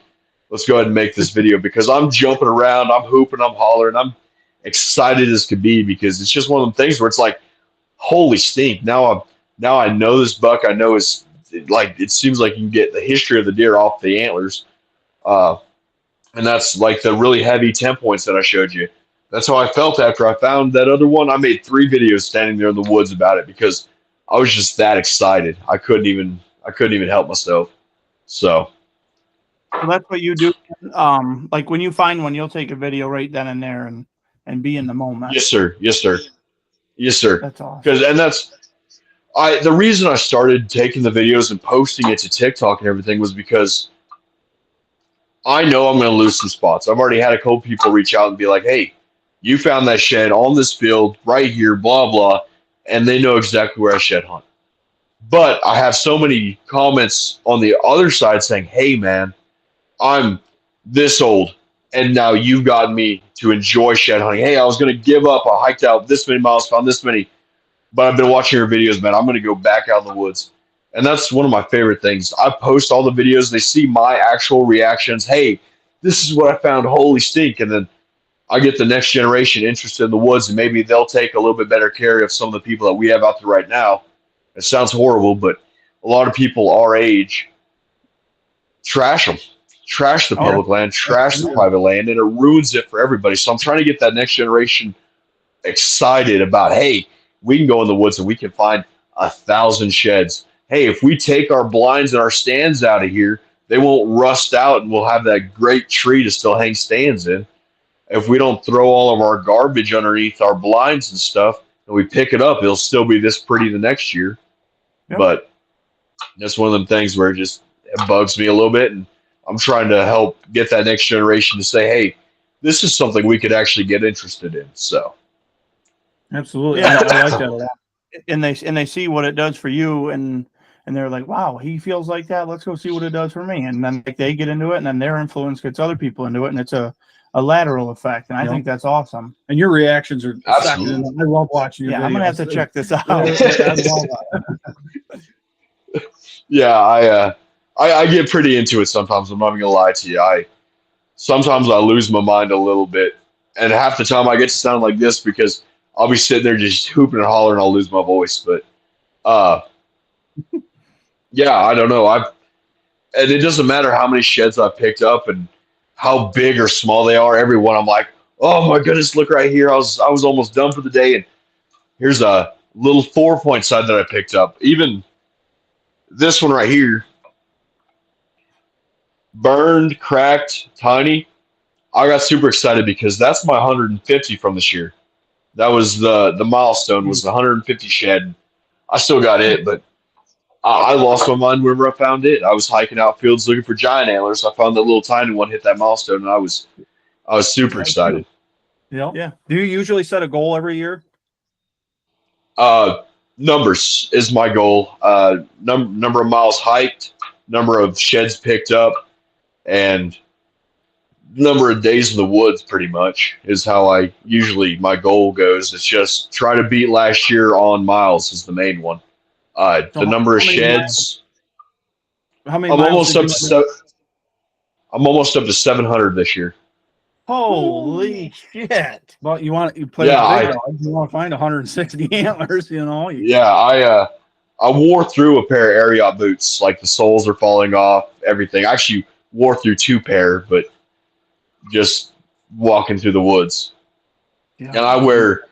let's go ahead and make this video, because I'm jumping around, I'm hooping, I'm hollering, I'm excited as could be, because it's just one of them things where it's like, holy stink, now I know this buck. I know it's like, it seems like you can get the history of the deer off the antlers. And that's like the really heavy 10 points that I showed you. That's how I felt after I found that other one. I made 3 videos standing there in the woods about it, because I was just that excited. I couldn't even help myself. So
that's what you do. Like when you find one, you'll take a video right then and there and be in the moment.
yes, sir. Yes, sir. Yes, sir.
That's awesome.
The reason I started taking the videos and posting it to TikTok and everything was because I know I'm going to lose some spots. I've already had a couple people reach out and be like, hey, you found that shed on this field right here, blah, blah, and they know exactly where I shed hunt. But I have so many comments on the other side saying, hey, man, I'm this old, and now you've gotten me to enjoy shed hunting. Hey, I was going to give up. I hiked out this many miles, found this many, but I've been watching your videos, man. I'm going to go back out in the woods. And that's one of my favorite things. I post all the videos. They see my actual reactions. Hey, this is what I found. Holy stink. And then I get the next generation interested in the woods, and maybe they'll take a little bit better care of some of the people that we have out there right now. It sounds horrible, but a lot of people our age trash them, trash the public land, trash the private land, and it ruins it for everybody. So I'm trying to get that next generation excited about, hey, we can go in the woods and we can find 1,000 sheds. Hey, if we take our blinds and our stands out of here, they won't rust out, and we'll have that great tree to still hang stands in. If we don't throw all of our garbage underneath our blinds and stuff, and we pick it up, it'll still be this pretty the next year.
Yep.
But that's one of them things where it bugs me a little bit, and I'm trying to help get that next generation to say, hey, this is something we could actually get interested in. So,
absolutely,
Yeah.
I like that a lot.
And they see what it does for you, and they're like, wow, he feels like that. Let's go see what it does for me. And then they get into it, and then their influence gets other people into it, and it's a lateral effect. And I think that's awesome.
And your reactions are
Absolutely.
second. I love watching your videos.
I'm gonna have to check this out.
yeah, I get pretty into it sometimes. I'm not even gonna lie to you. Sometimes I lose my mind a little bit, and half the time I get to sound like this because I'll be sitting there just hooping and hollering, and I'll lose my voice. But yeah, I don't know. And it doesn't matter how many sheds I've picked up and how big or small they are. Every one I'm like, oh my goodness, look right here. I was almost done for the day, and here's a little 4-point side that I picked up. Even this one right here, burned, cracked, tiny. I got super excited because that's my 150 from this year. That was the milestone, was the 150 shed. I still got it, but I lost my mind whenever I found it. I was hiking out fields looking for giant antlers. I found that little tiny one, hit that milestone, and I was super excited.
Yeah.
Do you usually set a goal every year?
Numbers is my goal. Number of miles hiked, number of sheds picked up, and number of days in the woods pretty much is how my goal goes. It's just try to beat last year on miles is the main one. The number of sheds.
How many?
I'm
miles
I'm almost up to 700 this year.
Holy shit!
Well, you play
Yeah,
big dogs. You want to find 160 antlers,
Yeah, I wore through a pair of Ariat boots. Like the soles are falling off, everything. I actually wore through 2 pair, but just walking through the woods.
Yeah.
And I wear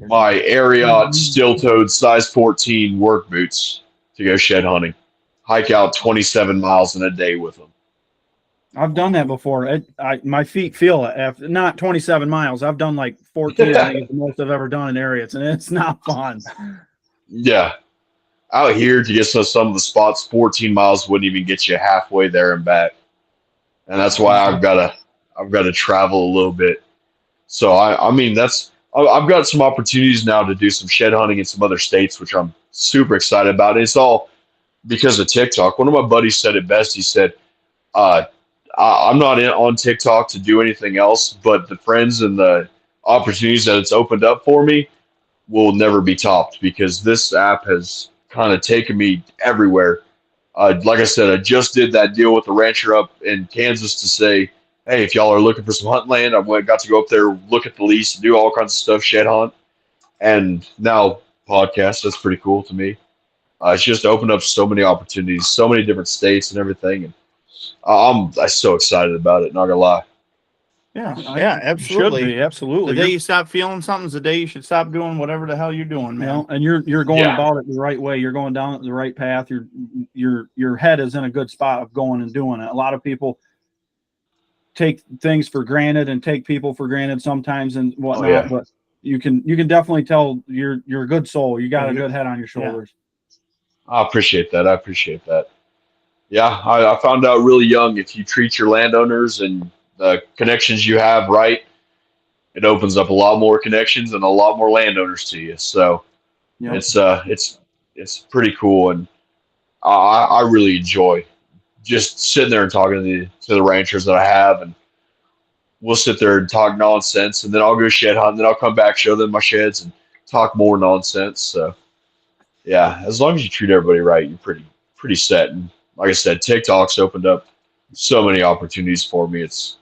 my Ariat steel-toed size 14 work boots to go shed hunting. Hike out 27 miles in a day with them.
I've done that before. My feet feel it. After not 27 miles, I've done like 14. I think it's the most I've ever done in areas, and it's not fun.
Yeah. Out here to get to some of the spots, 14 miles wouldn't even get you halfway there and back. And that's why I've got to travel a little bit. So I've got some opportunities now to do some shed hunting in some other states, which I'm super excited about. It's all because of TikTok. One of my buddies said it best. He said, I'm not on TikTok to do anything else, but the friends and the opportunities that it's opened up for me will never be topped because this app has kind of taken me everywhere. Like I said, I just did that deal with the rancher up in Kansas to say, hey, if y'all are looking for some hunt land, got to go up there, look at the lease, do all kinds of stuff, shed hunt. And now podcast, that's pretty cool to me. It's just opened up so many opportunities, so many different states and everything. And I'm so excited about it, not gonna lie.
Yeah, absolutely.
Should be, absolutely.
The day you stop feeling something's the day you should stop doing whatever the hell you're doing, man.
And you're going about it the right way. You're going down the right path. Your head is in a good spot of going and doing it. A lot of people take things for granted and take people for granted sometimes and whatnot, but you can definitely tell you're a good soul. You got a good head on your shoulders.
I appreciate that. Yeah, I found out really young, if you treat your landowners and the connections you have right, it opens up a lot more connections and a lot more landowners to you. So it's pretty cool, and I really enjoy just sitting there and talking to the ranchers that I have, and we'll sit there and talk nonsense, and then I'll go shed hunt, and then I'll come back, show them my sheds, and talk more nonsense. So yeah, as long as you treat everybody right, you're pretty set. And like I said, TikTok's opened up so many opportunities for me. It's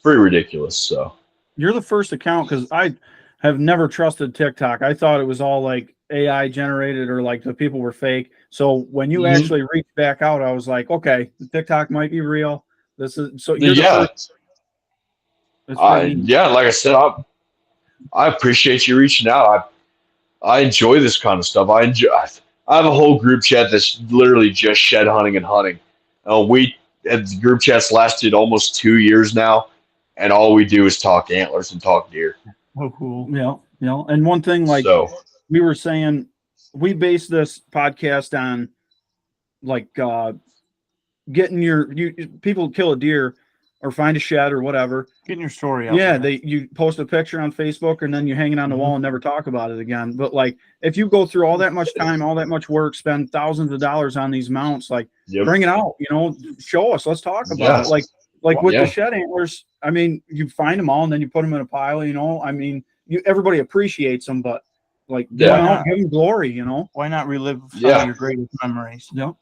pretty ridiculous. So
You're the first account because I have never trusted TikTok. I thought it was all like AI generated or like the people were fake. So when you
Mhm.
actually reached back out, I was like, okay, the TikTok might be real. This is so you're the
Yeah,
first. It's pretty neat.
yeah. Like I said, I appreciate you reaching out. I enjoy this kind of stuff. I have a whole group chat that's literally just shed hunting and hunting. We the group chat's lasted almost 2 years now, and all we do is talk antlers and talk deer.
Oh, cool.
And one thing like
So
we were saying, we base this podcast on like getting people kill a deer or find a shed or whatever.
Getting your story out.
Yeah,
there.
you post a picture on Facebook and then you hang it on the
Mhm.
wall and never talk about it again. But like if you go through all that much time, all that much work, spend thousands of dollars on these mounts, like
yep.
bring it out, show us, let's talk about
Yeah.
it. Like with
Yeah.
the shed antlers, I mean, you find them all and then you put them in a pile, I mean, everybody appreciates them, but like
Yeah.
come out, give them glory,
Why not relive some
Yeah.
of your greatest memories?
Yeah.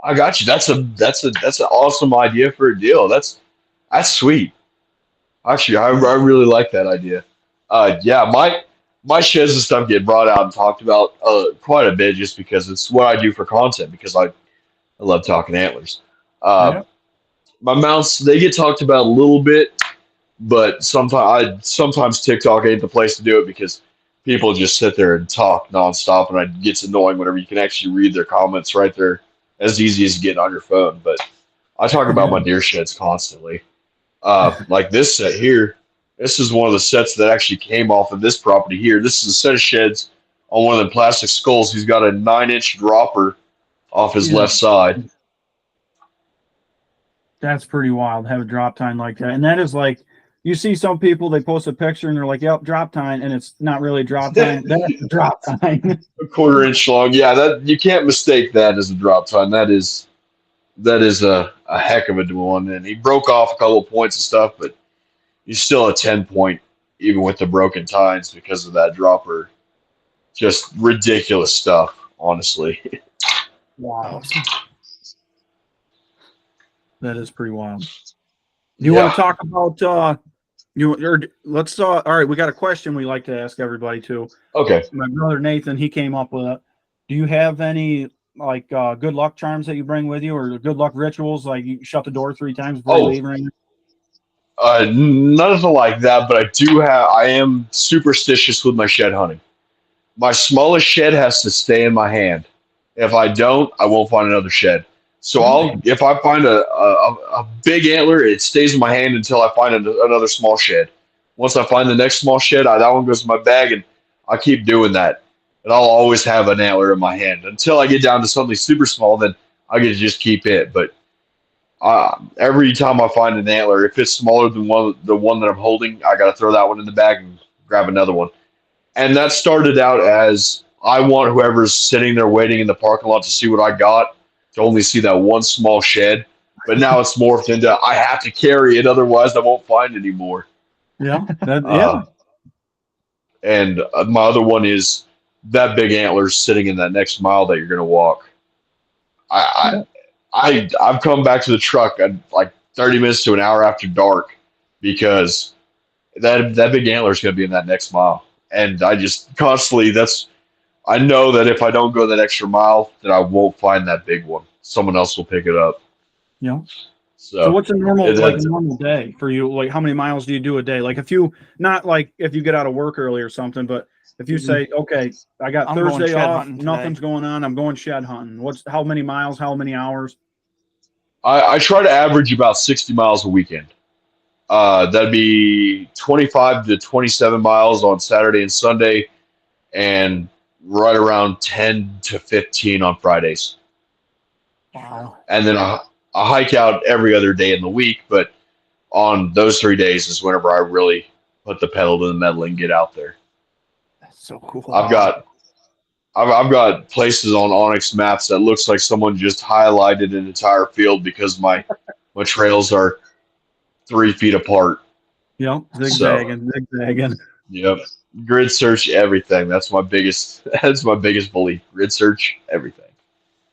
I got you. That's an awesome idea for a deal. That's sweet. Actually, I really like that idea. Yeah, my sheds and stuff get brought out and talked about quite a bit just because it's what I do for content because I love talking antlers.
Yeah.
My mounts they get talked about a little bit, but sometimes TikTok ain't the place to do it because people just sit there and talk nonstop, and it gets annoying whenever you can actually read their comments right there, as easy as getting on your phone. But I talk about my deer sheds constantly. Like this set here, this is one of the sets that actually came off of this property here. This is a set of sheds on one of the plastic skulls. He's got a 9-inch dropper off his
Yeah.
left side.
That's pretty wild to have a drop time like that. And that is like, you see some people, they post a picture and they're like, yep, drop time. And it's not really drop time. That's drop time.
A 1/4 inch long. Yeah, that you can't mistake that as a drop time. That is a heck of a one. And he broke off a couple of points and stuff, but he's still a 10 point even with the broken tines because of that dropper. Just ridiculous stuff, honestly.
Wow. That is pretty wild. Do you want to talk about all right, we got a question we like to ask everybody too.
Okay.
My brother Nathan, he came up with it. Do you have any like good luck charms that you bring with you or good luck rituals like you shut the door 3 times before you leave or anything?
Nothing like that, but I am superstitious with my shed hunting. My smallest shed has to stay in my hand. If I don't, I won't find another shed. So if I find a big antler, it stays in my hand until I find another small shed. Once I find the next small shed, that one goes in my bag, and I keep doing that. And I'll always have an antler in my hand until I get down to something super small. Then I get to just keep it. But every time I find an antler, if it's smaller than the one that I'm holding, I got to throw that one in the bag and grab another one. And that started out as I want whoever's sitting there waiting in the parking lot to see what I got to only see that one small shed. But now it's morphed into I have to carry it, otherwise I won't find any more.
Yeah.
And my other one is that big antler sitting in that next mile that you're going to walk. I've come back to the truck at like 30 minutes to an hour after dark because that big antler is going to be in that next mile. And I just constantly, I know that if I don't go that extra mile, that I won't find that big one. Someone else will pick it up.
Yeah.
So
what's a normal normal day for you? Like how many miles do you do a day? Like if you get out of work early or something, but if you say, okay, I got Thursday off, nothing's going on, I'm going shed hunting. How many miles, how many hours?
I try to average about 60 miles a weekend. That'd be 25 to 27 miles on Saturday and Sunday, and right around 10 to 15 on Fridays.
Wow.
And then I hike out every other day in the week, but on those 3 days is whenever I really put the pedal to the metal and get out there.
That's so cool.
I've got places on Onyx maps that looks like someone just highlighted an entire field because my trails are 3 feet apart.
Yep, zigzagging.
Yep, grid search everything. That's my biggest belief. Grid search everything.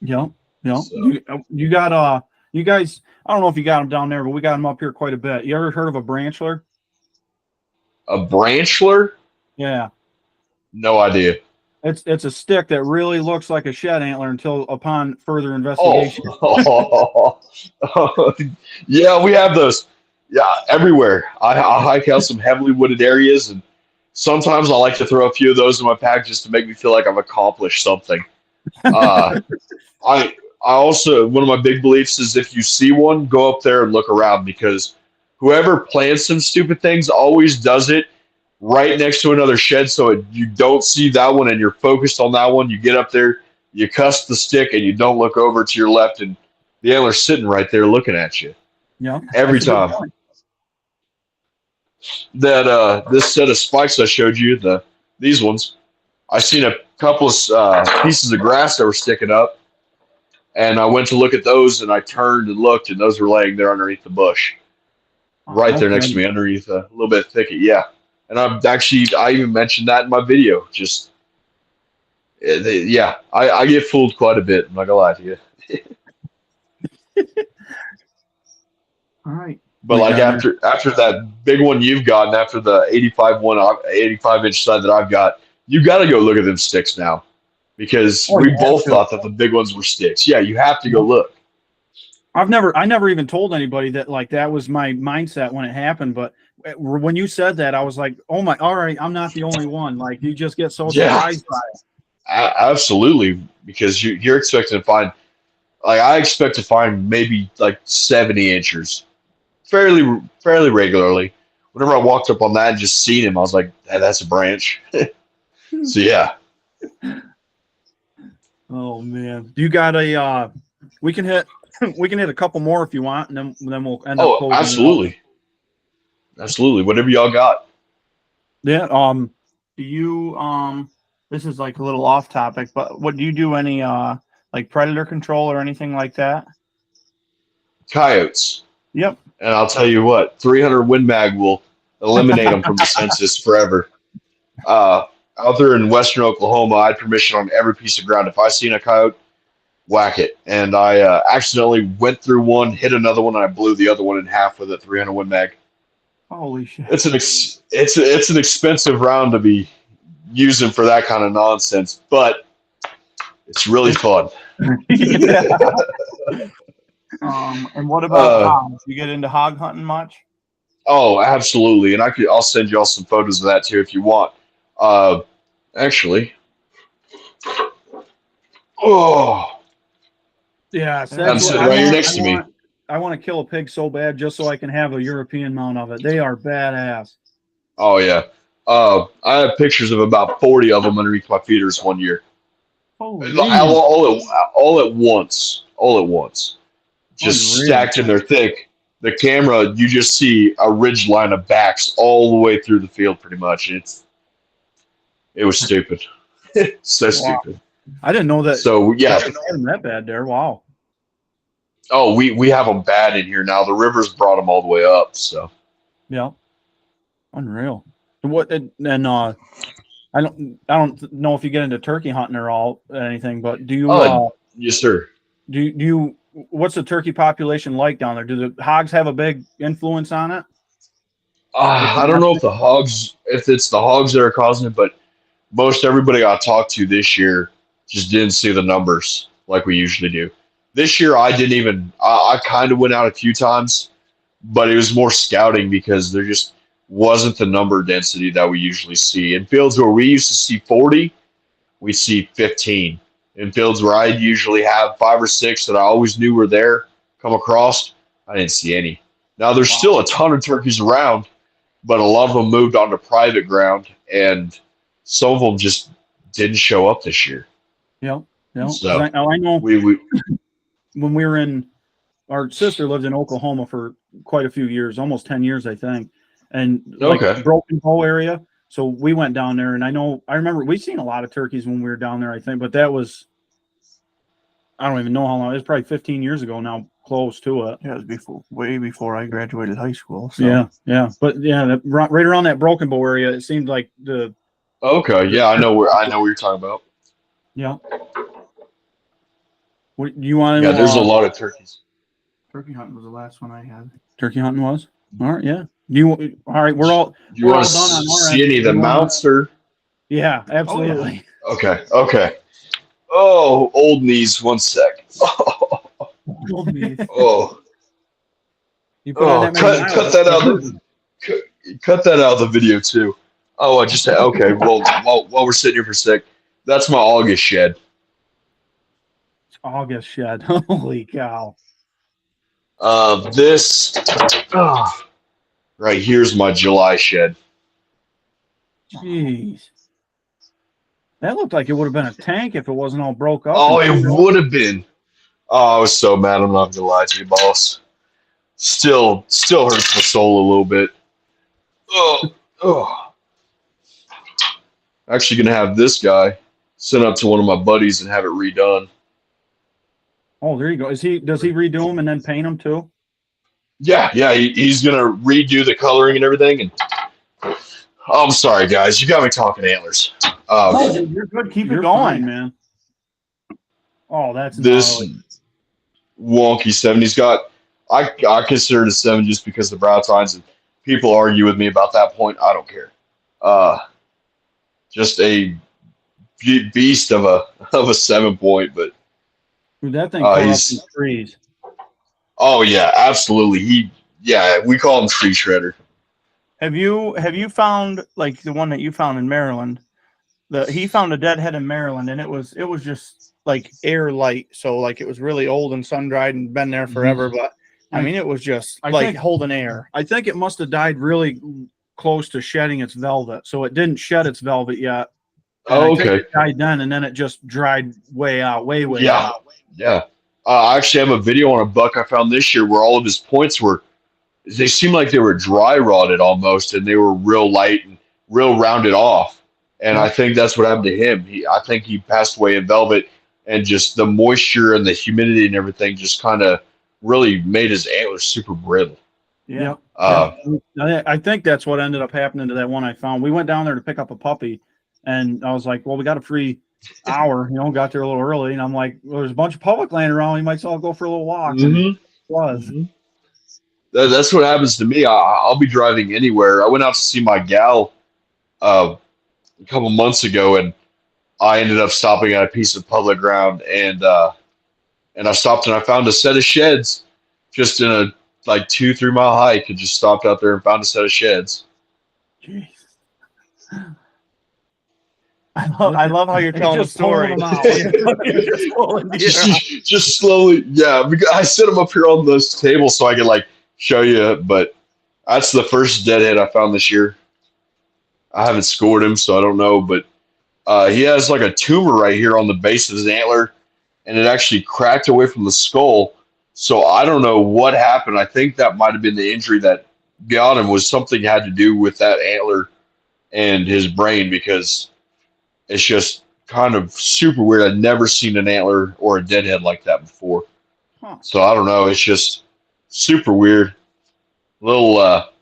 Yep.
So.
You got you guys. I don't know if you got them down there, but we got them up here quite a bit. You ever heard of a branchler?
A branchler?
Yeah.
No idea.
It's a stick that really looks like a shed antler until upon further
Oh,
investigation.
yeah, we have those. Yeah, everywhere. I hike out some heavily wooded areas, and sometimes I like to throw a few of those in my pack just to make me feel like I've accomplished something. Uh, I also, one of my big beliefs is if you see one, go up there and look around, because whoever plans some stupid things always does it right next to another shed, so you don't see that one and you're focused on that one. You get up there, you cuss the stick, and you don't look over to your left, and the antler's sitting right there looking at you
Yeah.
every
That's a good
time.
point.
That this set of spikes I showed you, these ones, I seen a couple of pieces of grass that were sticking up, and I went to look at those, and I turned and looked, and those were laying there underneath the bush, right there next to me, underneath a little bit of thicket. Yeah, and I even mentioned that in my video. Just yeah, I get fooled quite a bit. I'm not gonna lie to you.
All right.
But like after that big one you've got, and after the 85-inch side that I've got, you got to go look at them sticks now, because we both thought that the big ones were sticks. Yeah, you have to go look.
I never even told anybody that, like, that was my mindset when it happened. But when you said that, I was like, oh my, all right, I'm not the only one. Like, you just get so surprised by it.
Absolutely, because you're expecting to find, like, I expect to find maybe like 70 inchers fairly regularly. Whenever I walked up on that and just seen him, I was like, hey, that's a branch. So yeah.
Oh man, you got a? We can hit a couple more if you want, and then we'll end up.
Oh, absolutely, absolutely. Whatever y'all got.
Yeah.
Do you this is like a little off topic, but what do you do any like predator control or anything like that?
Coyotes.
Yep.
And I'll tell you what, 300 Win Mag will eliminate them from the census forever. Out there in western Oklahoma, I had permission on every piece of ground. If I seen a coyote, whack it. And I accidentally went through one, hit another one, and I blew the other one in half with a 300 Win Mag.
Holy shit!
It's an expensive round to be using for that kind of nonsense, but it's really fun.
And what about hogs? You get into hog hunting much?
Oh, absolutely. And I'll send you all some photos of that too if you want. Actually, oh,
yeah,
I'm sitting right here next to me.
I want to kill a pig so bad just so I can have a European mount of it. They are badass.
Oh yeah. I have pictures of about 40 of them underneath my feeders one year.
All
at once. Just
Unreal.
stacked in there thick. The camera, you just see a ridge line of backs all the way through the field pretty much. It was stupid. So stupid.
I didn't know that.
So yeah.
That bad there. Wow.
Oh, we have them bad in here now. The rivers brought them all the way up. So
yeah. Unreal. What and I don't know if you get into turkey hunting or anything, but do you?
Yes, sir.
Do you? What's the turkey population like down there? Do the hogs have a big influence on it?
I don't know if it's the hogs that are causing it, but most everybody I talked to this year just didn't see the numbers like we usually do. This year, I didn't even. I kind of went out a few times, but it was more scouting because there just wasn't the number density that we usually see. In fields where we used to see 40, we see 15. In fields where I usually have 5 or 6 that I always knew were there, come across, I didn't see any. Now, there's still a ton of turkeys around, but a lot of them moved onto private ground, and some of them just didn't show up this year.
Yeah.
So
I know
we
when we were our sister lived in Oklahoma for quite a few years, almost 10 years, I think. And like Broken Bow area. So we went down there, and I remember we've seen a lot of turkeys when we were down there, I think, but that was, I don't even know how long. It was probably 15 years ago now, close to it.
Yeah, it was way before I graduated high school. So.
Yeah. But yeah, right around that Broken Bow area, it seemed like the.
Okay, yeah, I know what you're talking about.
Yeah. What you want?
Yeah, there's a lot of turkeys.
Turkey hunting was the last one I had.
Turkey hunting was? All right, yeah. All right, we're all
You
we're
want
all
to
done on our
see
end.
any of the mounts or?
Yeah, absolutely.
Okay. Okay. Oh, old knees. 1 sec.
Old knees.
Oh.
You put on that many miles.
Cut that out. Cut that out of the video too. Oh, I just okay. Well, while we're sitting here for a sec, that's my August shed.
August shed. Holy cow!
This right here's my July shed.
Jeez, that looked like it would have been a tank if it wasn't all broke up.
Oh,
and
it would have been. Oh, I was so mad. I'm not gonna lie to you, boss. Still hurts my soul a little bit. Oh. Actually, gonna have this guy sent up to one of my buddies and have it redone.
Oh, there you go. Does he redo them and then paint them too?
Yeah, he's gonna redo the coloring and everything. And oh, I'm sorry, guys, you got me talking antlers.
You're good. Keep
You're
it going,
fine, man. Oh, that's
This
gnarly.
wonky 7. He's got. I consider it a 7 just because of the brow tines, and people argue with me about that point. I don't care. Just a beast of a 7 point, but
Dude, that thing tore up
he's
some trees.
oh yeah, absolutely. We call him tree shredder.
Have you found like the one that you found in Maryland? He found a deadhead in Maryland, and it was just like air light, so like it was really old and sun dried and been there forever. But I mean, it was just
I
like
think-
holding air.
I think it must have died really close to shedding its velvet, so it didn't shed its velvet yet. And I think
Okay.
it died then, and then it just dried way out.
Yeah. Yeah. I actually have a video on a buck I found this year where all of his points they seemed like they were dry rotted almost, and they were real light and real rounded off. And I think that's what happened to him. I think he passed away in velvet, and just the moisture and the humidity and everything just kind of really made his antlers super brittle.
Yeah.
I think that's what ended up happening to that one I found. We went down there to pick up a puppy, and I was like, well, we got a free hour, got there a little early, and I'm like, well, there's a bunch of public land around. We might as well go for a little walk. And it was.
That's what happens to me. I'll be driving anywhere. I went out to see my gal a couple months ago, and I ended up stopping at a piece of public ground, and I stopped and I found a set of sheds just in a like 2-3 mile hike, and just stopped out there and found a set of sheds.
Jeez.
I love how you're telling the
just pulling
story.
them out.
Just pulling the air out.
Just slowly, yeah. Because I set them up here on this table so I could like show you, but that's the first deadhead I found this year. I haven't scored him, so I don't know, but he has like a tumor right here on the base of his antler, and it actually cracked away from the skull. So I don't know what happened. I think that might have been the injury that got him, was something had to do with that antler and his brain, because it's just kind of super weird. I'd never seen an antler or a deadhead like that before.
Huh.
So I don't know. It's just super weird. Little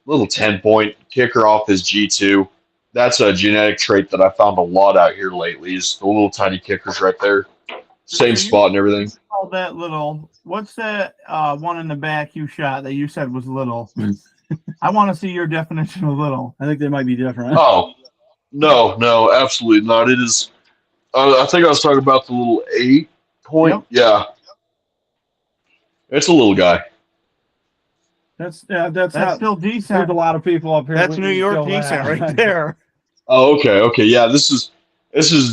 10-point kicker off his G2. That's a genetic trait that I found a lot out here lately, is the little tiny kickers right there. Same spot and everything.
All that little. What's that one in the back you shot that you said was little? I want to see your definition of little.
I think they might be different.
Oh, no, absolutely not. It is. I think I was talking about the little 8-point.
Yep.
Yeah, it's a little guy.
That's
That's still
There's
decent.
a lot of people up here.
That's
we
New
can
York
kill
decent
that.
right there.
Oh, okay. Yeah, this is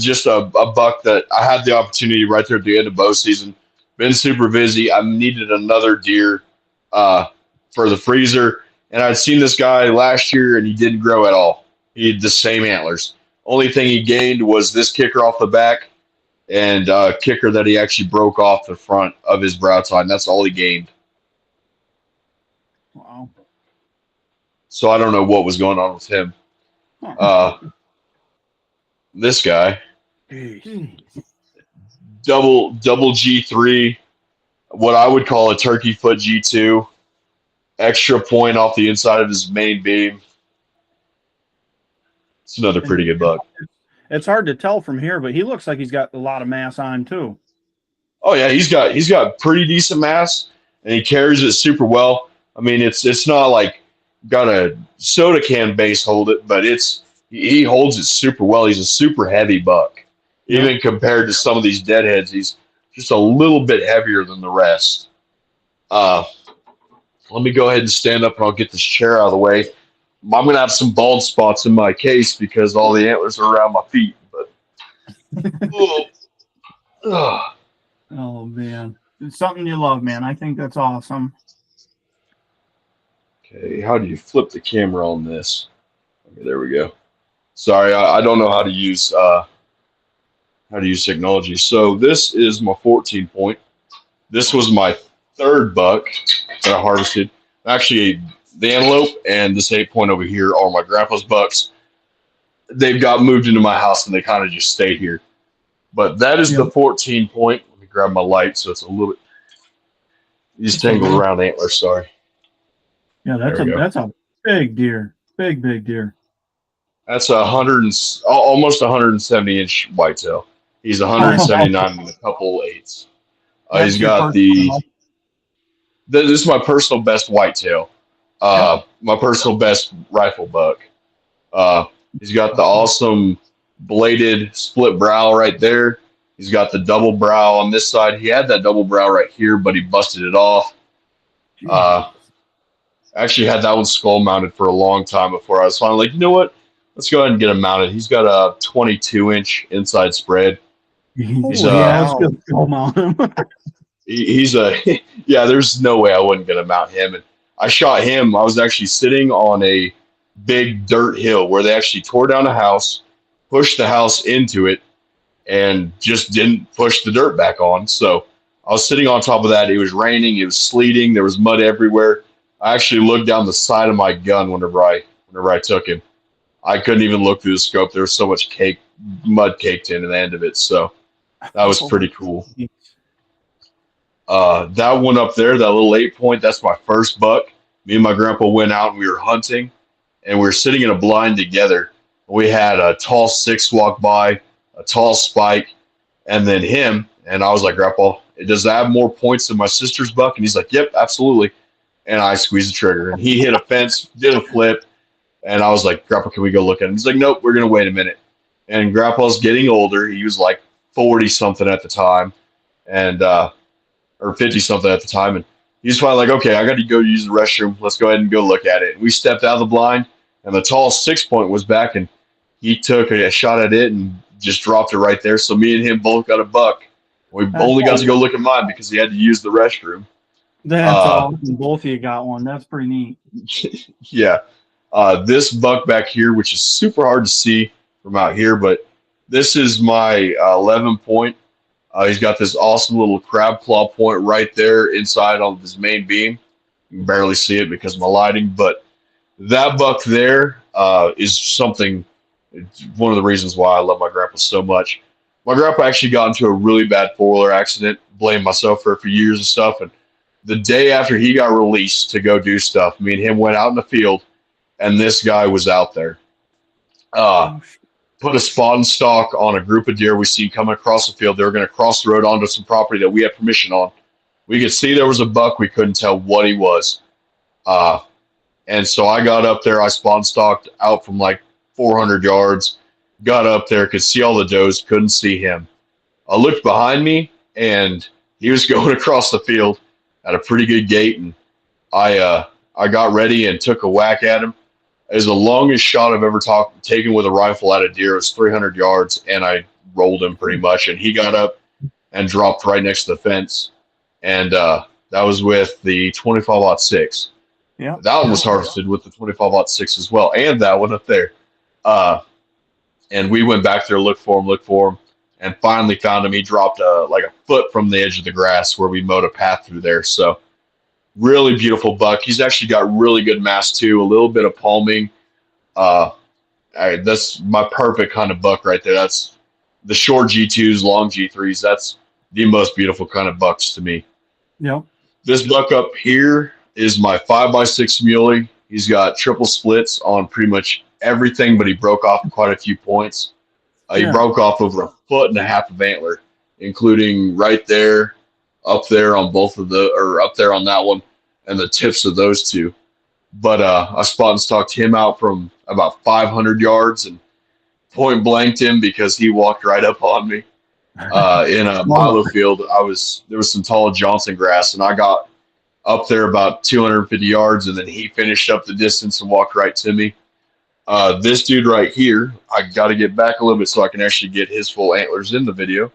just a buck that I had the opportunity right there at the end of bow season. Been super busy. I needed another deer for the freezer, and I'd seen this guy last year, and he didn't grow at all. He had the same antlers. Only thing he gained was this kicker off the back, and a kicker that he actually broke off the front of his brow tine. That's all he gained.
Wow.
So I don't know what was going on with him. This guy,
Jeez.
double G3, what I would call a turkey foot G2, extra point off the inside of his main beam. It's another pretty good buck.
It's hard to tell from here, but he looks like he's got a lot of mass on him too.
Oh yeah, he's got pretty decent mass, and he carries it super well. I mean, it's not like got a soda can base hold it, but he holds it super well. He's a super heavy buck.
Yeah.
Even compared to some of these deadheads, he's just a little bit heavier than the rest. Let me go ahead and stand up and I'll get this chair out of the way. I'm going to have some bald spots in my case because all the antlers are around my feet. But
Oh man, it's something you love, man. I think that's awesome.
Okay, how do you flip the camera on this? Okay, there we go. Sorry, I don't know how to use technology. So this is my 14 point. This was my third buck that I harvested. Actually, the antelope and this 8 point over here are my grandpa's bucks. They've got moved into my house and they kind of just stayed here. But that is the 14 point. Let me grab my light so it's a little bit. These tangled around antlers. Sorry.
Yeah, that's a big deer. Big deer.
That's almost 170-inch whitetail. He's 179 and a couple eighths. He's got this is my personal best whitetail. My personal best rifle buck. He's got the awesome bladed split brow right there. He's got the double brow on this side. He had that double brow right here, but he busted it off. Actually had that one skull mounted for a long time before I was finally like, you know what? Let's go ahead and get him mounted. He's got a 22-inch inside spread.
Let's go mount him.
He's there's no way I wasn't going to mount him. And I shot him. I was actually sitting on a big dirt hill where they actually tore down a house, pushed the house into it, and just didn't push the dirt back on. So I was sitting on top of that. It was raining. It was sleeting. There was mud everywhere. I actually looked down the side of my gun whenever I took him. I couldn't even look through the scope. There was so much mud caked into the end of it. So that was pretty cool. That one up there, that little 8 point, that's my first buck. Me and my grandpa went out and we were hunting, and we were sitting in a blind together. We had a tall 6 walk by, a tall spike, and then him. And I was like, Grandpa, does that have more points than my sister's buck? And he's like, yep, absolutely. And I squeezed the trigger, and he hit a fence, did a flip. And I was like, Grandpa, can we go look at him? He's like, nope, we're going to wait a minute. And Grandpa's getting older. He was like 40-something at the time, and or 50-something at the time. And he's finally like, okay, I got to go use the restroom. Let's go ahead and go look at it. And we stepped out of the blind, and the tall 6 point was back, and he took a shot at it and just dropped it right there. So me and him both got a buck. We only got to go look at mine because he had to use the restroom.
That's awesome. Both of you got one. That's pretty neat.
Yeah. This buck back here, which is super hard to see from out here, but this is my 11 point. He's got this awesome little crab claw point right there inside on his main beam. You can barely see it because of my lighting, but that buck there is something. It's one of the reasons why I love my grandpa so much. My grandpa actually got into a really bad four-wheeler accident. Blamed myself for it for years and stuff. And the day after he got released to go do stuff, me and him went out in the field, and this guy was out there. Put a spot and stalk on a group of deer we seen coming across the field. They were going to cross the road onto some property that we had permission on. We could see there was a buck. We couldn't tell what he was. And so I got up there. I spot and stalked out from like 400 yards. Got up there, could see all the does, couldn't see him. I looked behind me, and he was going across the field at a pretty good gait, and I got ready and took a whack at him. It was the longest shot I've ever taken with a rifle at a deer. It was 300 yards, and I rolled him pretty much, and he got up and dropped right next to the fence, and that was with the 25-06.
Yeah,
that one was harvested with the 25-06 as well, and that one up there. And we went back there, looked for him, and finally found him. He dropped like a foot from the edge of the grass where we mowed a path through there. So really beautiful buck. He's actually got really good mass too, a little bit of palming. That's my perfect kind of buck right there. That's the short G2s, long G3s. That's the most beautiful kind of bucks to me.
Yep.
This buck up here is my 5x6 muley. He's got triple splits on pretty much everything, but he broke off quite a few points. He broke off over 1.5 foot of antler, including right there, up there on both of up there on that one, and the tips of those two. but I spot and stalked him out from about 500 yards and point blanked him because he walked right up on me. In a milo field, there was some tall Johnson grass, and I got up there about 250 yards, and then he finished up the distance and walked right to me. This dude right here, I got to get back a little bit so I can actually get his full antlers in the video.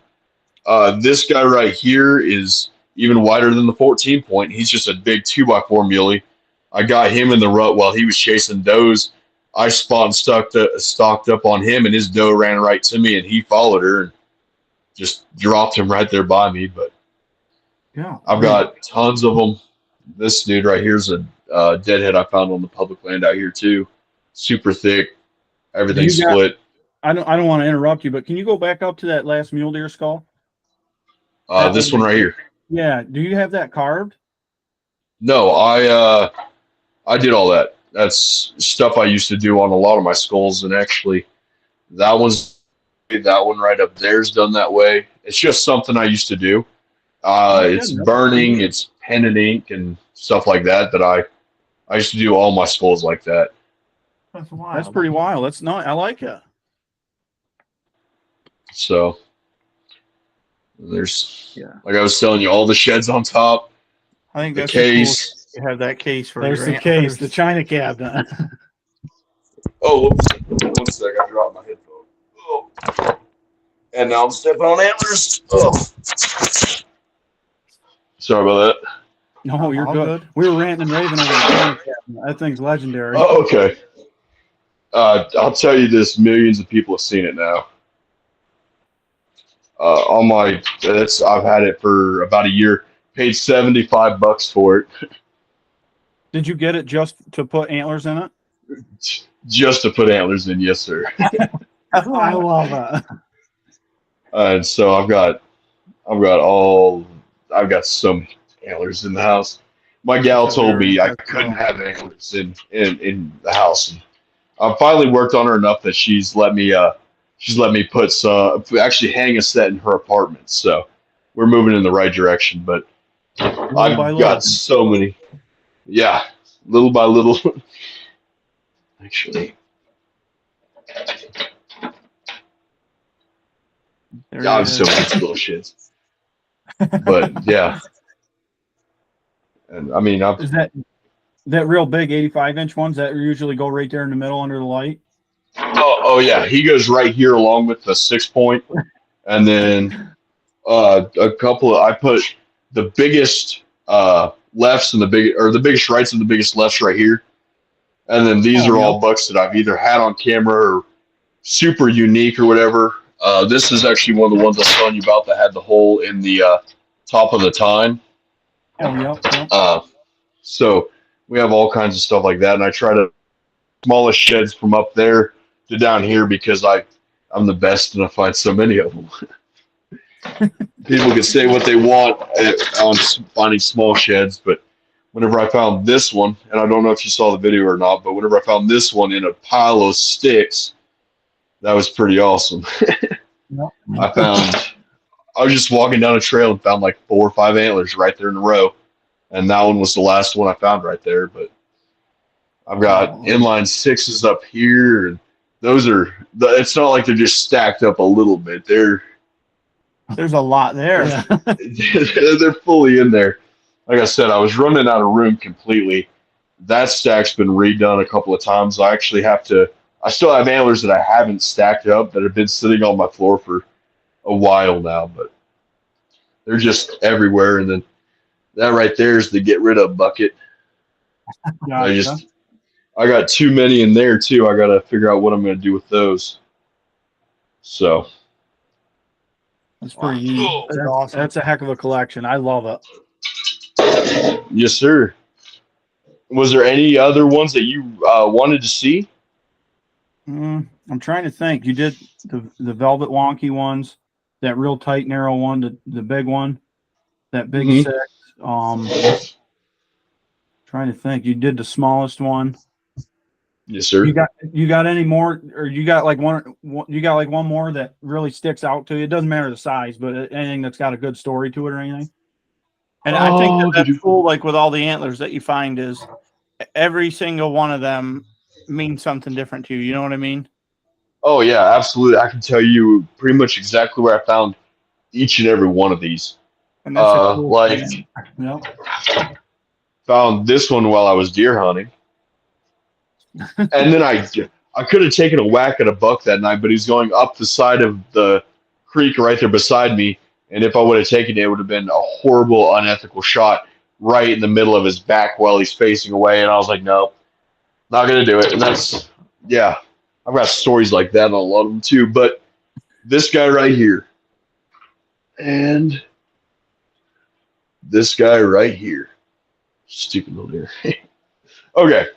This guy right here is even wider than the 14 point. He's just a big 2x4 muley. I got him in the rut while he was chasing does. I spot and stalked up on him, and his doe ran right to me, and he followed her and just dropped him right there by me. But
yeah,
I've got tons of them. This dude right here is a deadhead I found on the public land out here too. Super thick, everything split.
I don't want to interrupt you, but can you go back up to that last mule deer skull?
This one right here.
Yeah. Do you have that carved?
No, I did all that. That's stuff I used to do on a lot of my skulls, and actually, that one right up there is done that way. It's just something I used to do. It's burning, it's pen and ink and stuff like that. That I used to do all my skulls like that.
That's wild.
That's pretty wild. That's not. I like it.
So there's, like I was telling you, all the sheds on top.
I think
the
that's
case.
You have that case for
There's
your
the
antlers.
case, the china cabinet.
Oh, one sec, I dropped my headphone. Oh. And now I'm stepping on antlers. Oh. Sorry about that.
No, you're
All
good. We were ranting and raving over the china cabinet. That thing's legendary.
Oh, okay. I'll tell you this: millions of people have seen it now. I've had it for about a year. Paid $75 for it.
Did you get it just to put antlers in it?
Just to put antlers in, yes, sir.
I love that.
And so I've got so many antlers in the house. My gal told me I couldn't have antlers in the house. And I've finally worked on her enough that she's let me put actually hang a set in her apartment. So we're moving in the right direction. But I've got so many. Yeah, little by little. Actually, I have so many little shits. But yeah, and I mean,
is that real big 85-inch ones that usually go right there in the middle under the light?
Oh yeah, he goes right here along with the 6 point, and then a couple of I put the biggest lefts and the biggest rights and the biggest lefts right here. And then these are all bucks that I've either had on camera or super unique or whatever. This is actually one of the ones I was telling you about that had the hole in the top of the tine. So we have all kinds of stuff like that. And I try to smallest sheds from up there to down here because I'm the best and I find so many of them. People can say what they want on finding small sheds, but whenever I found this one, and I don't know if you saw the video or not, but whenever I found this one in a pile of sticks, that was pretty awesome. I was just walking down a trail and found like 4 or 5 antlers right there in a row, and that one was the last one I found right there. But I've got inline 6s up here, and it's not like they're just stacked up a little bit.
There's a lot there.
Yeah.
They're fully in there. Like I said, I was running out of room completely. That stack's been redone a couple of times. I still have antlers that I haven't stacked up that have been sitting on my floor for a while now, but they're just everywhere. And then that right there is the get rid of bucket.
Gotcha.
I got too many in there too. I got to figure out what I'm going to do with those. So.
That's pretty neat. That's awesome. That's a heck of a collection. I love it.
Yes, sir. Was there any other ones that you wanted to see?
I'm trying to think. You did the velvet wonky ones, that real tight narrow one, the big one, that big 6. Trying to think. You did the smallest one.
Yes, sir.
You got any more, or you got like one? You got like one more that really sticks out to you? It doesn't matter the size, but anything that's got a good story to it or anything.
And I think that's cool. Like with all the antlers that you find is every single one of them means something different to you. You know what I mean?
Oh yeah, absolutely. I can tell you pretty much exactly where I found each and every one of these.
And that's a cool
Like
thing.
Yep.
found this one while I was deer hunting, and then I could have taken a whack at a buck that night, but he's going up the side of the creek right there beside me, and if I would have taken it, it would have been a horrible, unethical shot right in the middle of his back while he's facing away, and I was like, no, not gonna do it. And that's yeah, I've got stories like that on a lot of them too. But this guy right here, and this guy right here, stupid little deer. Okay,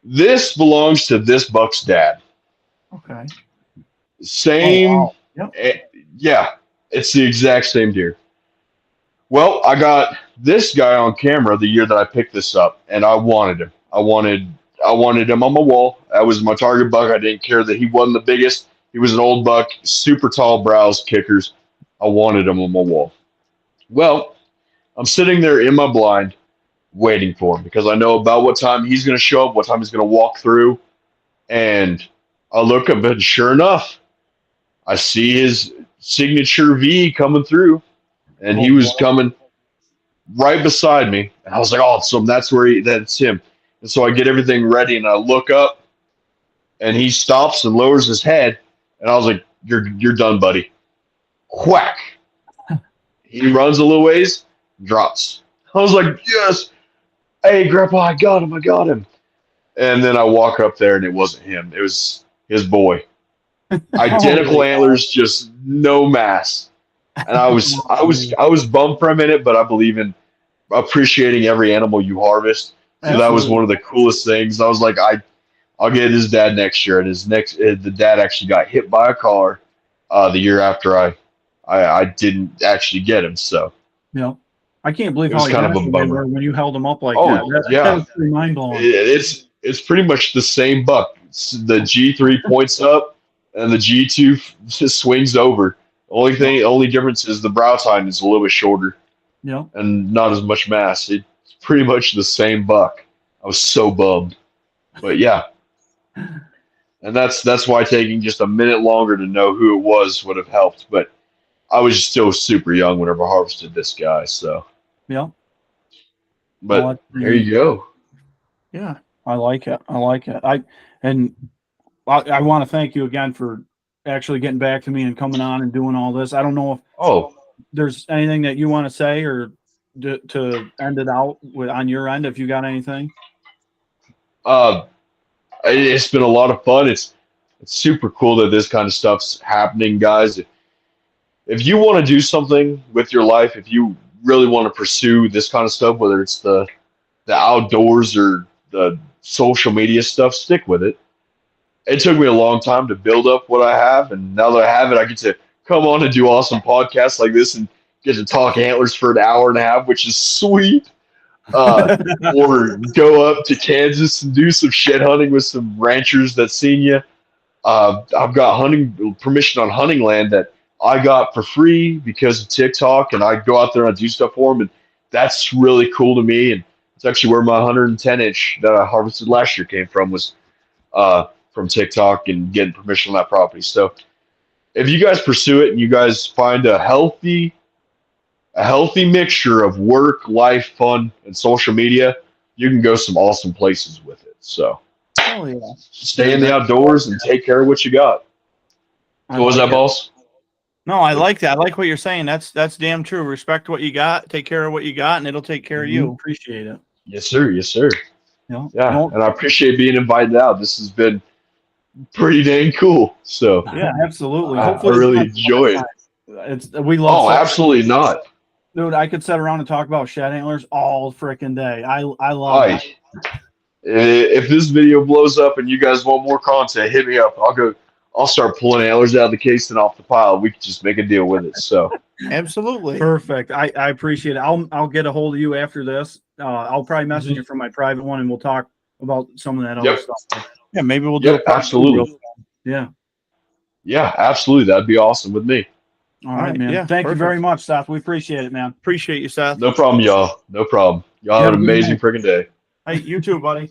this belongs to this buck's dad.
Okay.
Same.
Oh, wow.
Yeah, it's the exact same deer. Well, I got this guy on camera the year that I picked this up, and I wanted him. I wanted him on my wall. That was my target buck. I didn't care that he wasn't the biggest. He was an old buck, super tall brows, kickers. I wanted him on my wall. Well, I'm sitting there in my blind waiting for him because I know about what time he's going to show up, what time he's going to walk through. And I look up, and sure enough, I see his signature V coming through, and he was coming right beside me. And I was like, oh, so that's that's him. And so I get everything ready, and I look up, and he stops and lowers his head, and I was like, you're done, buddy. Quack. He runs a little ways, drops. I was like, yes. Hey, Grandpa, I got him. And then I walk up there, and it wasn't him. It was his boy. Identical antlers, just no mass. And I was bummed for a minute, but I believe in appreciating every animal you harvest. So that was one of the coolest things. I was like, I'll get his dad next year, and the dad actually got hit by a car the year after I didn't actually get him. So
yeah, I can't believe
it was
how
kind of a bummer
when you held him up like
Oh,
that.
yeah.
That was pretty mind blowing.
It's pretty much the same buck. The G3 points up, and the G2 just swings over. Only difference is the brow tine is a little bit shorter.
Yeah,
and not as much mass. It's pretty much the same buck. I was so bummed, but yeah, and that's why taking just a minute longer to know who it was would have helped. But I was still super young whenever I harvested this guy. So
yeah.
but
Well,
there you go.
Yeah.
I like it. I want to thank you again for actually getting back to me and coming on and doing all this. I don't know if there's anything that you want to say or to end it out with on your end, if you got anything.
It's been a lot of fun. It's super cool that this kind of stuff's happening, guys. If you want to do something with your life, if you really want to pursue this kind of stuff, whether it's the outdoors or the social media stuff, stick with it. It took me a long time to build up what I have, and now that I have it, I get to come on and do awesome podcasts like this and get to talk antlers for an hour and a half, which is sweet. Or go up to Kansas and do some shed hunting with some ranchers that seen you. I've got hunting permission on hunting land that I got for free because of TikTok, and I go out there and I do stuff for them, and that's really cool to me. And it's actually where my 110-inch that I harvested last year came from, was from TikTok and getting permission on that property. So if you guys pursue it and you guys find a healthy mixture of work, life, fun, and social media, you can go some awesome places with it. So stay in the outdoors and take care of what you got. So what was that, boss?
No, I like that. I like what you're saying. That's damn true. Respect what you got, take care of what you got, and it'll take care of you.
Appreciate it.
Yes, sir. Yes, sir.
Yeah.
And I appreciate being invited out. This has been pretty dang cool. So
yeah, absolutely.
I really enjoy it.
We love.
Oh, absolutely not.
Dude, I could sit around and talk about shed antlers all freaking day. I love it.
If this video blows up and you guys want more content, hit me up. I'll start pulling antlers out of the case and off the pile. We can just make a deal with it. So
absolutely
perfect. I appreciate it. I'll get a hold of you after this. I'll probably message you from my private one, and we'll talk about some of that other stuff.
Yeah, maybe we'll do it.
Absolutely.
Yeah.
Yeah, absolutely. That'd be awesome with me.
All right, man.
Yeah,
Thank you very much, Seth. We appreciate it, man.
Appreciate you, Seth.
No problem, y'all. No problem. Y'all have an amazing freaking day.
Hey, you too, buddy.